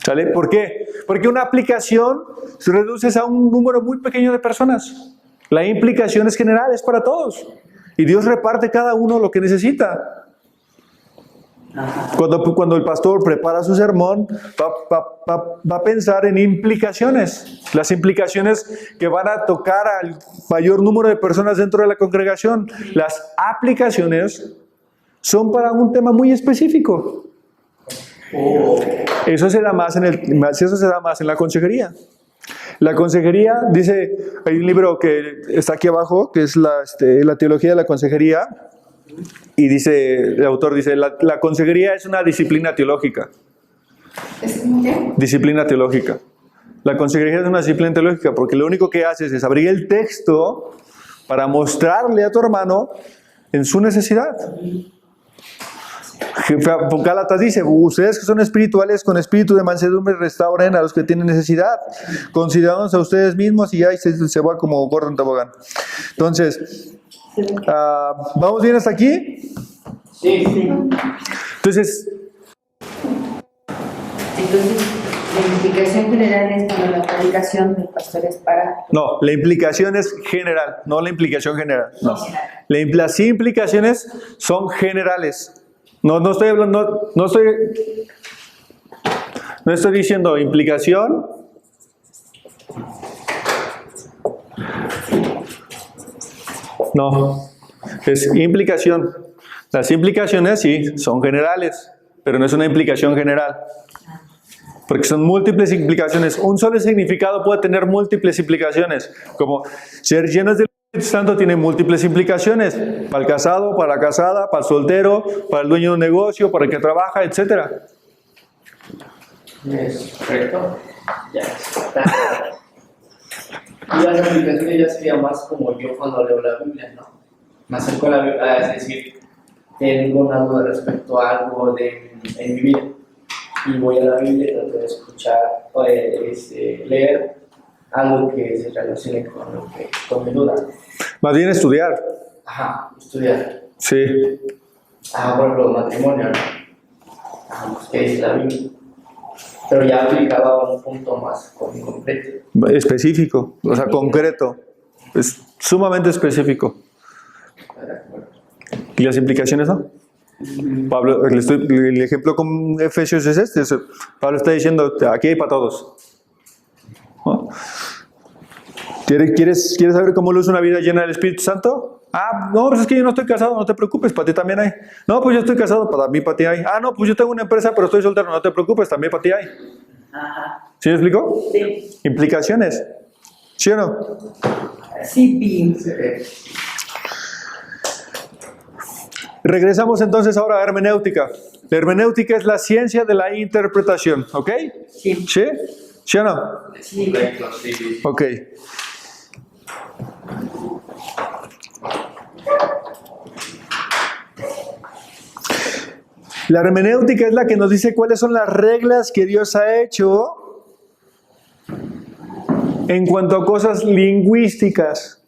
¿Sale? ¿Por qué? Porque una aplicación se reduce a un número muy pequeño de personas. La implicación es general, es para todos. Y Dios reparte cada uno lo que necesita. Cuando el pastor prepara su sermón, va a pensar en implicaciones. Las implicaciones que van a tocar al mayor número de personas dentro de la congregación. Las aplicaciones son para un tema muy específico. Eso se da más en la consejería. La consejería, dice, hay un libro que está aquí abajo, que es la teología de la consejería, y dice, el autor dice, la consejería es una disciplina teológica. ¿Es un qué? Disciplina teológica. La consejería es una disciplina teológica porque lo único que haces es abrir el texto para mostrarle a tu hermano en su necesidad. Gálatas dice, ustedes que son espirituales con espíritu de mansedumbre restauren a los que tienen necesidad, considerados a ustedes mismos y ahí se va como gordo en tobogán. Entonces, ¿vamos bien hasta aquí? Sí. Entonces, la implicación general es cuando la predicación del pastor es para... no, la implicación es general, no la implicación general. No. Las implicaciones son generales. No estoy hablando, no estoy diciendo implicación. No, es implicación. Las implicaciones sí son generales, pero no es una implicación general. Porque son múltiples implicaciones. Un solo significado puede tener múltiples implicaciones. Como ser llenos del Espíritu Santo tiene múltiples implicaciones. Para el casado, para la casada, para el soltero, para el dueño de un negocio, para el que trabaja, etc. ¿Es correcto? Ya está. Y las aplicaciones ya sería más como yo cuando leo la Biblia, ¿no? Me acerco a la Biblia, es decir, tengo una duda respecto a algo en mi vida. Y voy a la Biblia y trato de escuchar o de leer algo que se relacione con mi duda. Más bien estudiar. Ajá, estudiar. Sí. Por ejemplo, matrimonio, ¿no? Pues, ¿qué dice la Biblia? Pero ya aplicado a un punto más concreto. Específico, o sea, concreto. Es sumamente específico. ¿Y las implicaciones no? Pablo, el ejemplo con Efesios es este. Pablo está diciendo, aquí hay para todos. ¿No? ¿Quieres saber cómo luce una vida llena del Espíritu Santo? No, pues es que yo no estoy casado, no te preocupes, para ti también hay. No, pues yo estoy casado, para mí, para ti hay. No, pues yo tengo una empresa, pero estoy soltero, no te preocupes, también para ti hay. ¿Sí me explico? Sí. Implicaciones. ¿Sí o no? Sí, bien. Regresamos entonces ahora a hermenéutica. La hermenéutica es la ciencia de la interpretación, ¿ok? Sí. ¿Sí? ¿Sí o no? Sí. Correcto, sí. Ok. La hermenéutica es la que nos dice cuáles son las reglas que Dios ha hecho en cuanto a cosas lingüísticas.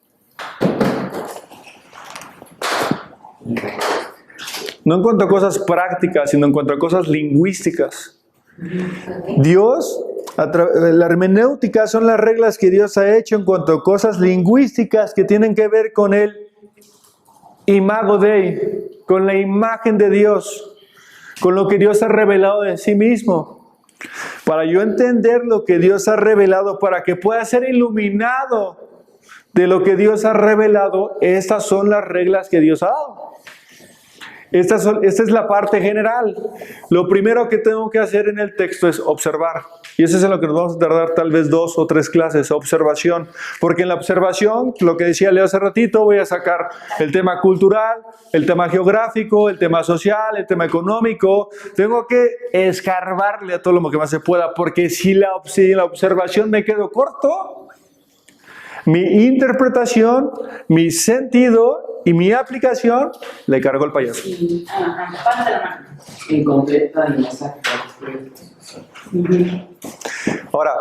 No en cuanto a cosas prácticas, sino en cuanto a cosas lingüísticas. Dios, la hermenéutica son las reglas que Dios ha hecho en cuanto a cosas lingüísticas que tienen que ver con el imago Dei, con la imagen de Dios, con lo que Dios ha revelado de sí mismo. Para yo entender lo que Dios ha revelado, para que pueda ser iluminado de lo que Dios ha revelado, estas son las reglas que Dios ha dado. Esta es la parte general. Lo primero que tengo que hacer en el texto es observar. Y eso es en lo que nos vamos a tardar tal vez 2 o 3 clases, observación. Porque en la observación, lo que decía Leo hace ratito, voy a sacar el tema cultural, el tema geográfico, el tema social, el tema económico. Tengo que escarbarle a todo lo que más se pueda, porque si la observación me quedo corto, mi interpretación, mi sentido y mi aplicación le cargo el payaso. Levanta la mano. Incompleta y exacta. Ahora,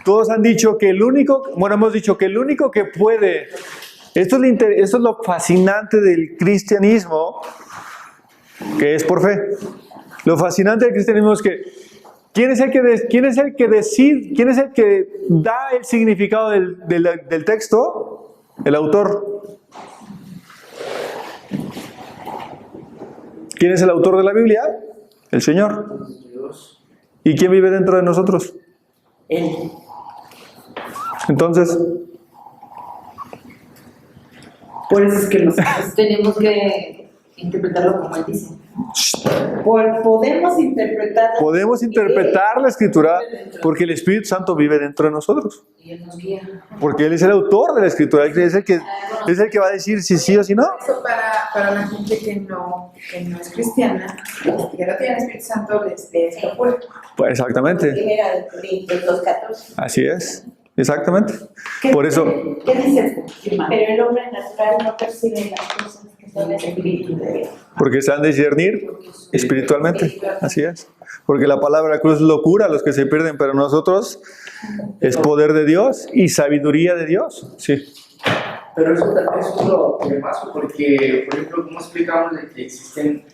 todos han dicho que hemos dicho que el único que puede, esto es lo fascinante del cristianismo, que es por fe. Lo fascinante del cristianismo es que ¿Quién es el que decide, quién es el que da el significado del texto? El autor. ¿Quién es el autor de la Biblia? El Señor. ¿Y quién vive dentro de nosotros? Él. Entonces, Por eso es que nosotros Tenemos que interpretarlo como él dice. podemos interpretar. podemos interpretar la Escritura porque el Espíritu Santo vive dentro de nosotros. Y él nos guía. Porque Él es el autor de la Escritura, es el que va a decir si sí o si no. Eso para la gente que no es cristiana, que no tiene el Espíritu Santo, les es lo opuesto. Pues exactamente, Primera de Corintios 2:14. así es, exactamente. Por eso, ¿Qué dice? Pero el hombre natural no percibe las cosas que son del Espíritu de Dios. porque se han de discernir espiritualmente, así es. Porque la palabra cruz es locura a los que se pierden, pero nosotros es poder de Dios y sabiduría de Dios, sí. Pero eso es lo temazo, porque, por ejemplo, como explicamos de que existen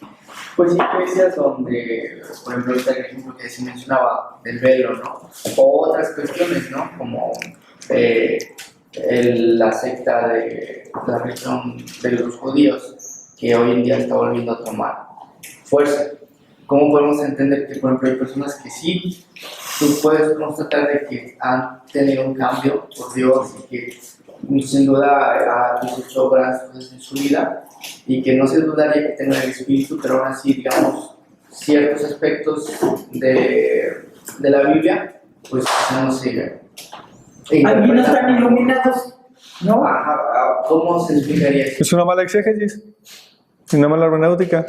pues iglesias donde, por ejemplo, ahorita el ejemplo que se mencionaba del velo, ¿no? O otras cuestiones, ¿no? Como la secta de la religión de los judíos, que hoy en día está volviendo a tomar fuerza. ¿Cómo podemos entender que, por ejemplo, hay personas que sí, tú puedes constatar de que han tenido un cambio por Dios y que sin duda ha hecho obras cosas en su vida y que no se dudaría que tengan el Espíritu, pero aún así, digamos, ciertos aspectos de la Biblia, pues no sé. Allí no están iluminados, ¿no? Ajá, ¿cómo se explicaría eso? Es una mala exégesis, una mala hermenéutica.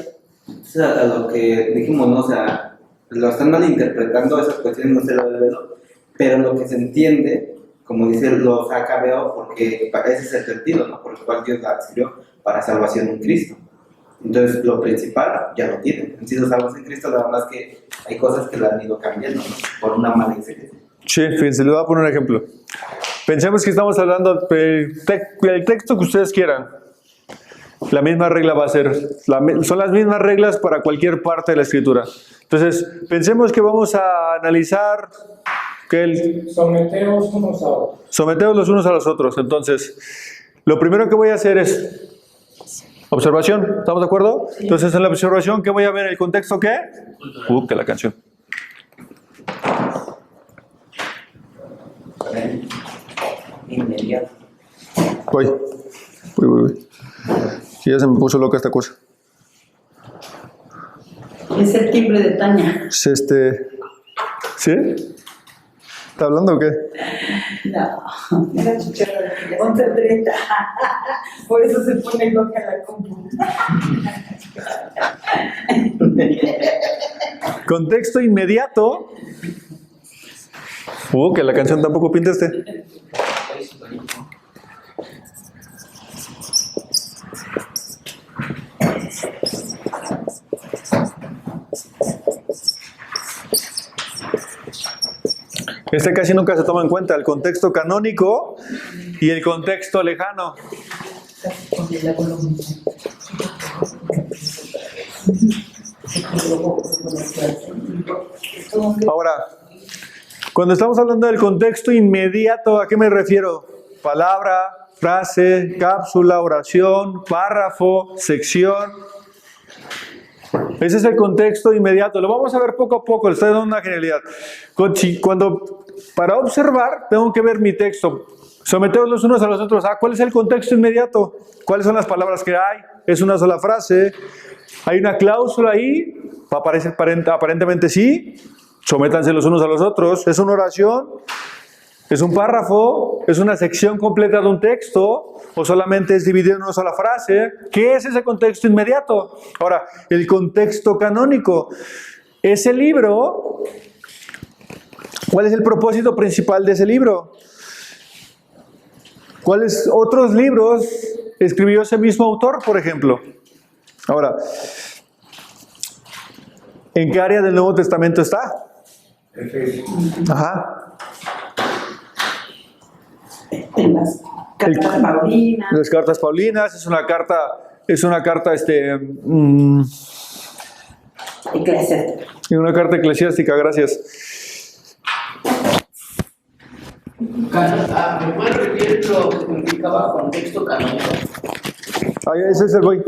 O sea, a lo que dijimos, ¿no? O sea, lo están malinterpretando esas cuestiones, no sé lo del velo, pero lo que se entiende, como dice, lo saca veo porque ese es el sentido, ¿no? Por el cual Dios la escribió para salvación en Cristo. Entonces, lo principal ya lo tienen. Han sido salvos en Cristo, nada más que hay cosas que la han ido cambiando, ¿no? Por una mala exégesis. Sí, fíjense, les voy a poner un ejemplo. Pensemos que estamos hablando del texto que ustedes quieran. La misma regla va a ser, son las mismas reglas para cualquier parte de la Escritura. Entonces, pensemos que vamos a analizar que Someteos unos a otros. someteos los unos a los otros. Entonces, lo primero que voy a hacer es observación. ¿Estamos de acuerdo? Sí. Entonces, en la observación, ¿qué voy a ver? ¿El contexto qué? Que la canción. Inmediato. Voy. Sí, ya se me puso loca esta cosa. Es el timbre de Tania. ¿Sí? ¿Está hablando o qué? No, era chicharra de 11:30. Por eso se pone loca la compu. Contexto inmediato. Que la canción tampoco pinta este. Este casi nunca se toma en cuenta, el contexto canónico y el contexto lejano. Ahora, cuando estamos hablando del contexto inmediato, ¿a qué me refiero? Palabra, frase, cápsula, oración, párrafo, sección. Ese es el contexto inmediato. Lo vamos a ver poco a poco, le estoy dando una genialidad. Para observar, tengo que ver mi texto. Someteos los unos a los otros. ¿Cuál es el contexto inmediato? ¿Cuáles son las palabras que hay? ¿Es una sola frase? ¿Hay una cláusula ahí? Aparentemente sí. Sométanse los unos a los otros. ¿Es una oración? ¿Es un párrafo? ¿Es una sección completa de un texto? ¿O solamente es dividido en una sola frase? ¿Qué es ese contexto inmediato? Ahora, el contexto canónico. Ese libro, ¿cuál es el propósito principal de ese libro? ¿Cuáles otros libros escribió ese mismo autor, por ejemplo? Ahora, ¿en qué área del Nuevo Testamento está? Ajá. En las cartas paulinas. Las cartas paulinas, es una carta eclesiástica. Y una carta eclesiástica, gracias. ¿Me puedes repetir lo que significaba contexto canónico? Ese es el voy.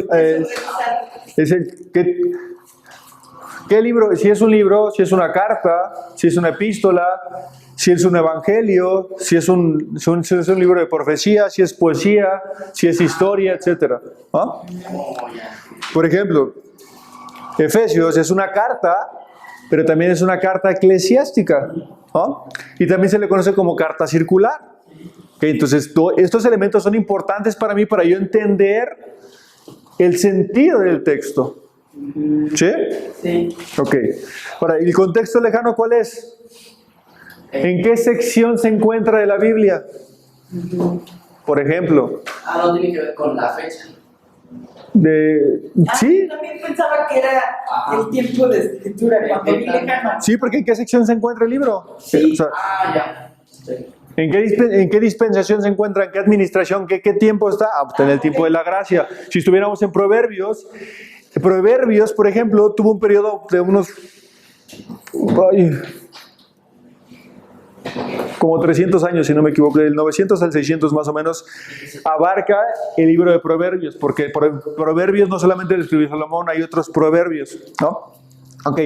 ¿Qué libro? Si es un libro, si es una carta, si es una epístola, si es un evangelio, si es un libro de profecía, si es poesía, si es historia, etc. ¿Ah? Por ejemplo, Efesios es una carta, pero también es una carta eclesiástica. ¿Ah? Y también se le conoce como carta circular. ¿Okay? Entonces, estos elementos son importantes para mí, para yo entender el sentido del texto. ¿Sí? Sí. Ok. Ahora, ¿el contexto lejano cuál es? ¿En qué sección se encuentra de la Biblia? Por ejemplo. No tiene que ver con la fecha. ¿Sí? También pensaba que era el tiempo de escritura, cuando vi lejano. Sí, porque ¿en qué sección se encuentra el libro? Sí. O sea, Ya. Sí. ¿en qué dispensación se encuentra? ¿En qué administración? ¿Qué tiempo está? En el tiempo de la gracia. Si estuviéramos en Proverbios, por ejemplo, tuvo un periodo de unos como 300 años, si no me equivoco, del 900 al 600 más o menos, abarca el libro de Proverbios, porque Proverbios no solamente lo escribió Salomón, hay otros proverbios, ¿no? Ok,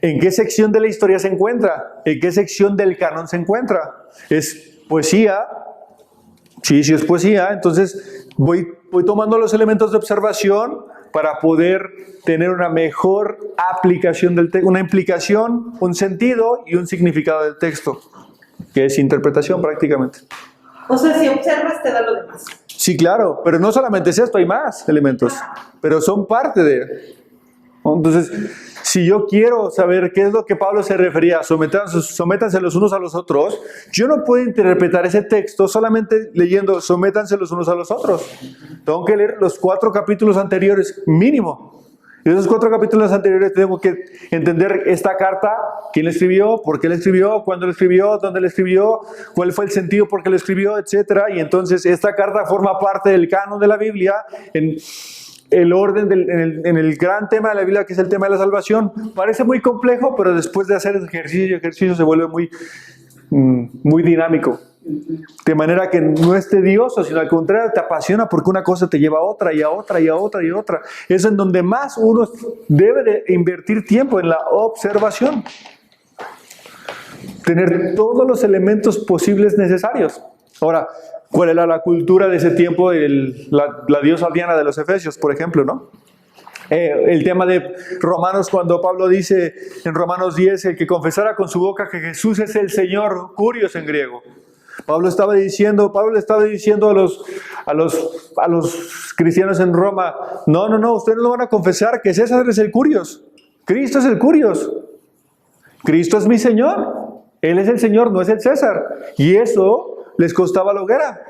¿en qué sección de la historia se encuentra? ¿En qué sección del canon se encuentra? ¿Es poesía? Sí es poesía, entonces voy tomando los elementos de observación para poder tener una mejor aplicación del texto, una implicación, un sentido y un significado del texto, que es interpretación prácticamente. O sea, si observas te da lo demás. Sí, claro, pero no solamente es esto, hay más elementos, pero son parte de... Entonces, si yo quiero saber qué es lo que Pablo se refería, sométanse los unos a los otros, yo no puedo interpretar ese texto solamente leyendo sométanse los unos a los otros. Tengo que leer los 4 capítulos anteriores, mínimo. Y esos 4 capítulos anteriores tengo que entender esta carta, quién la escribió, por qué la escribió, cuándo la escribió, dónde la escribió, cuál fue el sentido por qué la escribió, etc. Y entonces esta carta forma parte del canon de la Biblia, en el orden, en el gran tema de la Biblia, que es el tema de la salvación. Parece muy complejo, pero después de hacer ejercicio se vuelve muy dinámico. De manera que no es tedioso, sino al contrario, te apasiona porque una cosa te lleva a otra y a otra y a otra y a otra. Es en donde más uno debe de invertir tiempo, en la observación. Tener todos los elementos posibles necesarios. Ahora, ¿cuál era la cultura de ese tiempo? La diosa Diana de los Efesios, por ejemplo, ¿no? El tema de Romanos, cuando Pablo dice en Romanos 10, el que confesara con su boca que Jesús es el Señor, curios en griego. Pablo estaba diciendo a los cristianos en Roma, no, ustedes no van a confesar que César es el curios. Cristo es el curios. Cristo es mi Señor. Él es el Señor, no es el César. Y eso les costaba la hoguera.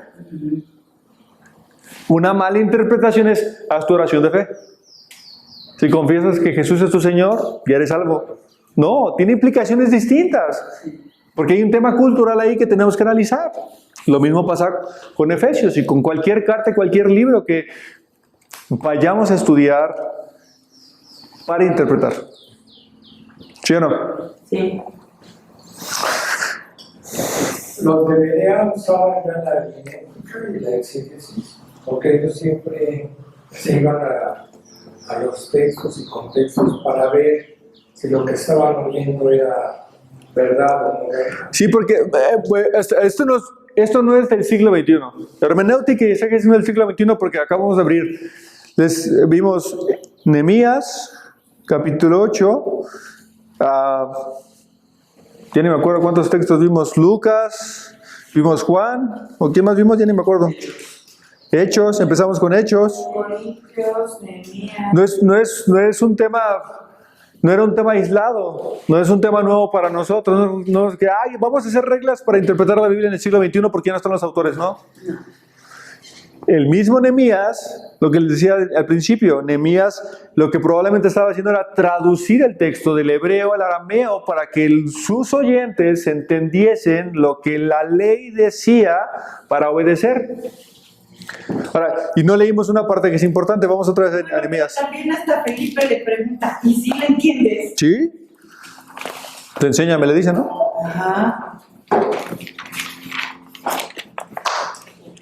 Una mala interpretación es, haz tu oración de fe. Si confiesas que Jesús es tu Señor, ya eres salvo. No, tiene implicaciones distintas. Porque hay un tema cultural ahí que tenemos que analizar. Lo mismo pasa con Efesios y con cualquier carta, cualquier libro que vayamos a estudiar para interpretar. ¿Sí o no? Sí. Los de Berea usaban ya la hermenéutica y la exégesis, porque ellos siempre se iban a los textos y contextos para ver si lo que estaban oyendo era verdad o no era. Sí, porque esto no es del siglo XXI. Hermenéutica y exégesis no es del siglo XXI porque acabamos de abrir. Vimos Nehemías, capítulo 8. Ya ni me acuerdo cuántos textos vimos. Lucas, vimos Juan. ¿O quién más vimos? Ya ni me acuerdo. Hechos, empezamos con Hechos. Corintios, Nehemías. No es un tema... No era un tema aislado, no es un tema nuevo para nosotros, no es que vamos a hacer reglas para interpretar la Biblia en el siglo XXI porque ya no están los autores, ¿no? El mismo Nehemías, lo que les decía al principio, Nehemías lo que probablemente estaba haciendo era traducir el texto del hebreo al arameo para que sus oyentes entendiesen lo que la ley decía para obedecer. Ahora, y no leímos una parte que es importante, vamos otra vez a Nehemías. También hasta Felipe le pregunta, ¿y si le entiendes? ¿Sí? Te enseña, me le dice, ¿no? Ajá.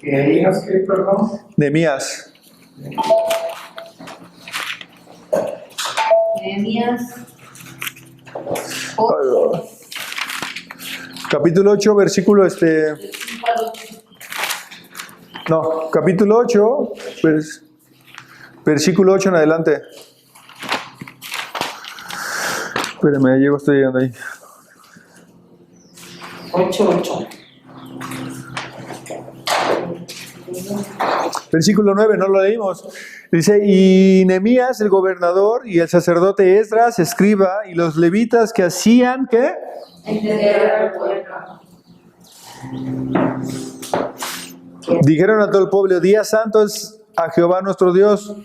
¿Nehemías qué, perdón? Nehemías. Nehemías Capítulo 8, versículo No, capítulo 8, versículo 8 en adelante. Espérame, estoy llegando ahí. 8:8. Versículo 9, no lo leímos. Dice, y Nehemías, el gobernador, y el sacerdote Esdras, escriba, y los levitas que hacían, ¿qué? entender al pueblo. Dijeron a todo el pueblo, día santo es a Jehová nuestro Dios.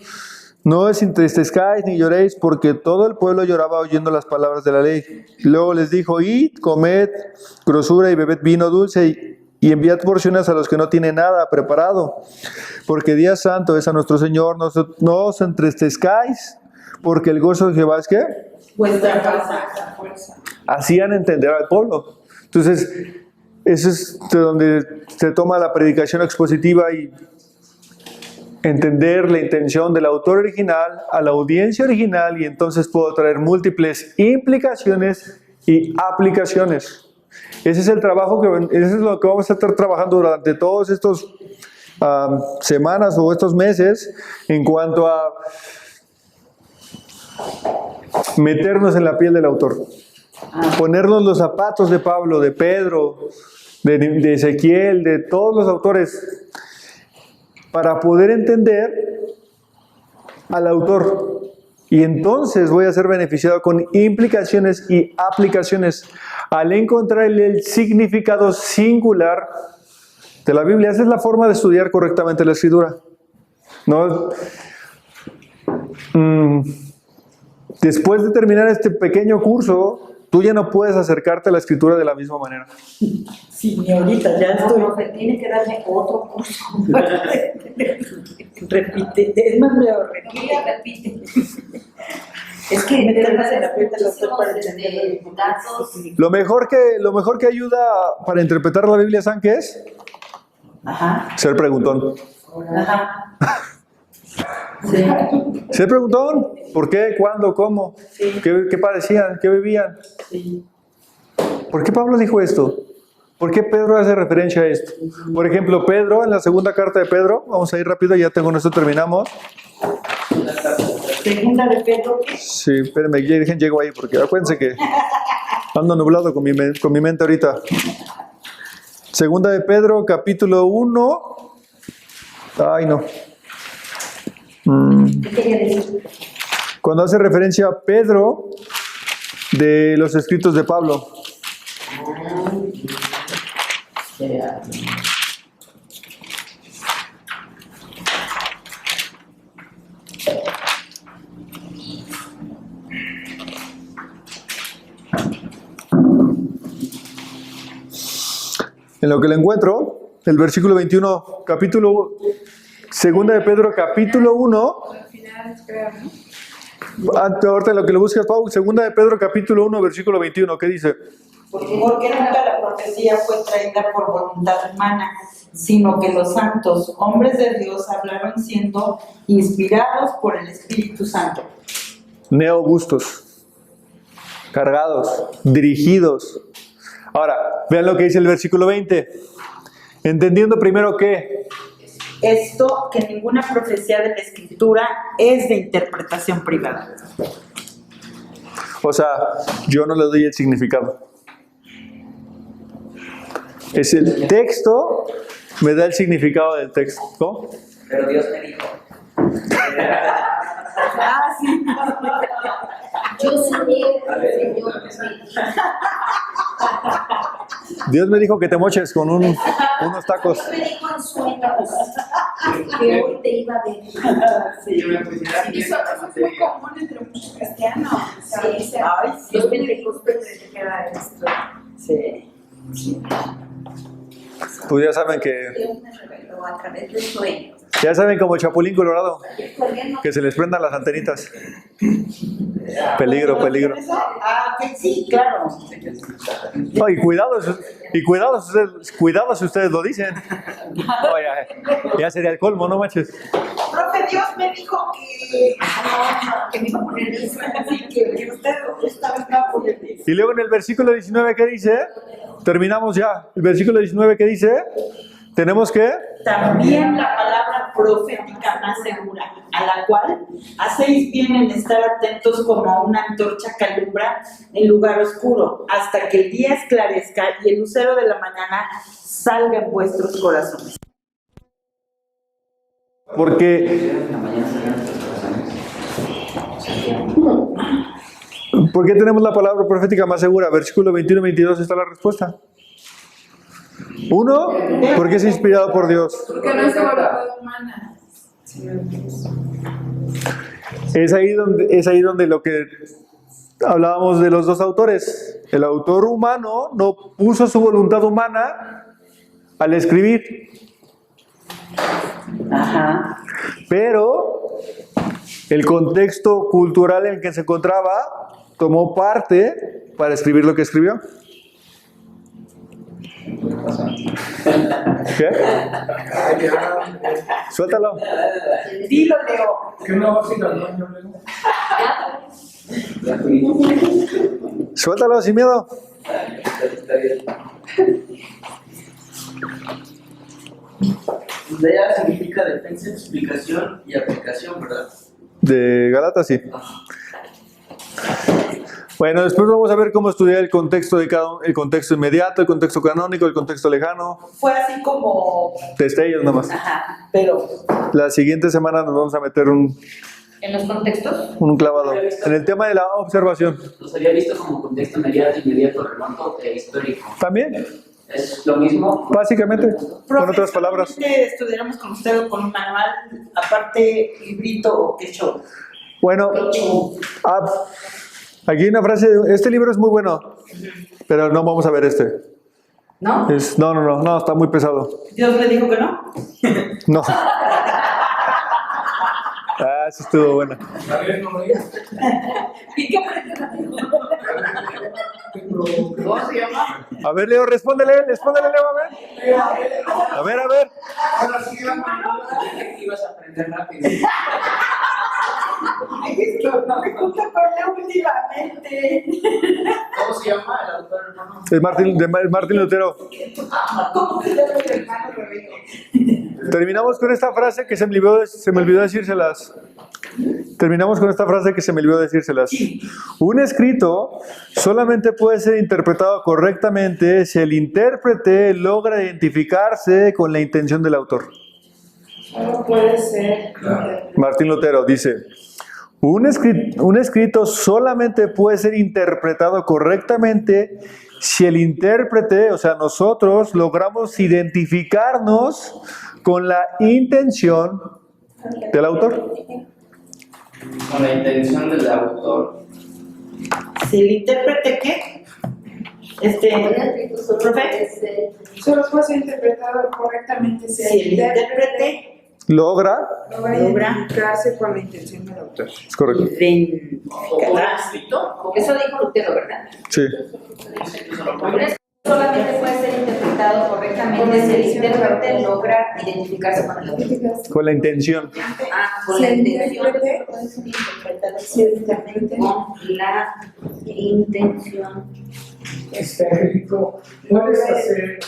No os entristezcáis ni lloréis, porque todo el pueblo lloraba oyendo las palabras de la ley. Y luego les dijo, id, comed grosura y bebed vino dulce, y enviad porciones a los que no tienen nada preparado, porque día santo es a nuestro Señor. No os entristezcáis, porque el gozo de Jehová es ¿qué? Vuestra fuerza. Hacían entender al pueblo. Entonces, eso es de donde se toma la predicación expositiva y entender la intención del autor original a la audiencia original, y entonces puedo traer múltiples implicaciones y aplicaciones. Ese es el trabajo eso es lo que vamos a estar trabajando durante todos estos semanas o estos meses, en cuanto a meternos en la piel del autor, ponernos los zapatos de Pablo, de Pedro, de Ezequiel, de todos los autores, para poder entender al autor. Y entonces voy a ser beneficiado con implicaciones y aplicaciones al encontrar el significado singular de la Biblia. Esa es la forma de estudiar correctamente la Escritura. ¿No? Después de terminar este pequeño curso, tú ya no puedes acercarte a la Escritura de la misma manera. Sí, ni ahorita, ya estoy. Profe, tiene que darme otro curso. Repite, es más peor, Repite. Es que Me de tengo verdad en la es frente los muchísimos para entender datos. Lo mejor que ayuda para interpretar la Biblia, ¿saben qué es? Ajá. Ser preguntón. Ajá. Sí. Ser preguntón. ¿Por qué? ¿Cuándo? ¿Cómo? Sí. ¿Qué padecían? ¿Qué vivían? Sí. ¿Por qué Pablo dijo esto? ¿Por qué Pedro hace referencia a esto? Por ejemplo, Pedro, en la segunda carta de Pedro, vamos a ir rápido, ya con esto terminamos. Segunda de Pedro. Sí, espérenme, llego ahí, porque acuérdense que ando nublado con mi mente ahorita. Segunda de Pedro, capítulo 1. Ay, no. ¿Qué quería decir? Cuando hace referencia a Pedro de los escritos de Pablo. En lo que le encuentro, el versículo 21, segunda de Pedro, capítulo 1. Al final, creo, ¿no? Ahorita lo que le buscas, Pau, segunda de Pedro, capítulo 1, versículo 21, ¿qué dice? Porque nunca la profecía fue traída por voluntad humana, sino que los santos, hombres de Dios, hablaron siendo inspirados por el Espíritu Santo. Neobustos, cargados, dirigidos. Ahora, vean lo que dice el versículo 20. Entendiendo primero que Esto, que ninguna profecía de la Escritura es de interpretación privada. O sea, yo no le doy el significado. Es el texto, me da el significado del texto. ¿Cómo? Pero Dios me dijo. Ah, sí. Yo soñé, Señor. Dios me dijo que te moches con unos tacos. Me dijo en sueños que hoy te iba a ver. Sí, eso es muy común entre muchos cristianos. Sí, Ay, sí. Los pentecostales. Se queda esto. Sí. Pues ya saben que Dios me reveló a través de sueños Ya saben, como Chapulín Colorado, que se les prendan las antenitas. Peligro, peligro. Ah, que sí, claro. No, y cuidado si ustedes lo dicen. No, ya sería el colmo, no manches. Profe, Dios me dijo que me iba a poner eso, así que usted esta vez me va a poner eso. Y luego en el versículo 19, ¿qué dice? Terminamos ya. El versículo 19, ¿qué dice? Tenemos que... También la palabra profética más segura, a la cual hacéis bien en estar atentos como una antorcha que alumbra en lugar oscuro, hasta que el día esclarezca y el lucero de la mañana salga en vuestros corazones. Porque ¿por qué tenemos la palabra profética más segura? Versículo 21 y 22 está la respuesta. Uno, porque es inspirado por Dios. Porque no es de voluntad humana. Es ahí donde lo que hablábamos de los dos autores. El autor humano no puso su voluntad humana al escribir. Ajá. Pero el contexto cultural en el que se encontraba tomó parte para escribir lo que escribió. ¿Qué? Suéltalo. Dilo, Leo. ¿Qué no vas a ir al baño, Leo? Suéltalo sin miedo. DEA significa defensa, explicación y aplicación, ¿verdad? De Gálatas, sí. Bueno, después vamos a ver cómo estudiar el contexto de el contexto inmediato, el contexto canónico, el contexto lejano. Fue así como... Destellos nomás. Ajá, pero... La siguiente semana nos vamos a meter ¿En los contextos? un clavado en el tema de la observación. Los había visto como contexto inmediato, remoto e histórico. También, ¿Es lo mismo? básicamente, con otras palabras. Estudiáramos con usted con un manual, aparte librito o qué show. Bueno, aquí hay una frase, este libro es muy bueno, pero no vamos a ver este. ¿No? No, está muy pesado. ¿Dios le dijo que no? No. Eso estuvo bueno. A ver, no me digas. ¿Y qué aprendió? ¿Cómo se llama? A ver, Leo, respóndele, Leo, a ver. A ver. Ahora sí, Ibas a aprender rápido. Me gusta con Leo últimamente. ¿Cómo se llama el autor, hermano? Es Martín Lutero. ¿Cómo que Leo es hermano Rebeca? Terminamos con esta frase que se me olvidó decírselas. Un escrito solamente puede ser interpretado correctamente si el intérprete logra identificarse con la intención del autor. Solo puede ser. Martín Lutero dice, un escrito solamente puede ser interpretado correctamente si el intérprete, o sea, nosotros, logramos identificarnos con la intención del autor. Con la intención del autor. Si el intérprete, ¿qué? Profe, Solo puede ser interpretado correctamente si si el intérprete Logra, logra identificarse con la intención del autor. es correcto. identificará. Eso dijo Lutero, ¿verdad? Sí. Un escrito solamente puede ser interpretado correctamente si el intérprete logra identificarse con el autor. Con la intención. Con la intención. Si el intérprete Con la intención. Angélico, puedes hacer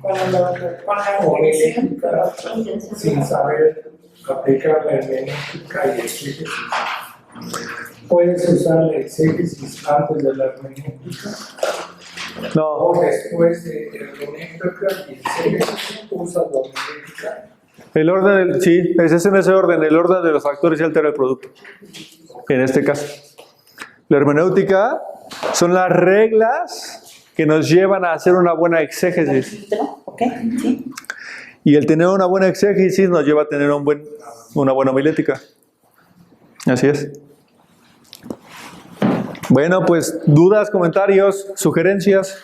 con la homilética sin saber aplicar la hermenéutica y exégesis. ¿Puedes usar la exégesis antes de la hermenéutica? No, O después de hermenéutica y exégesis usas la homilética. el orden, sí, es en ese orden, el orden de los factores y altera el producto. En este caso. La hermenéutica son las reglas que nos llevan a hacer una buena exégesis. ¿Ok? Sí. Y el tener una buena exégesis nos lleva a tener una buena homilética. Así es. Bueno, pues dudas, comentarios, sugerencias.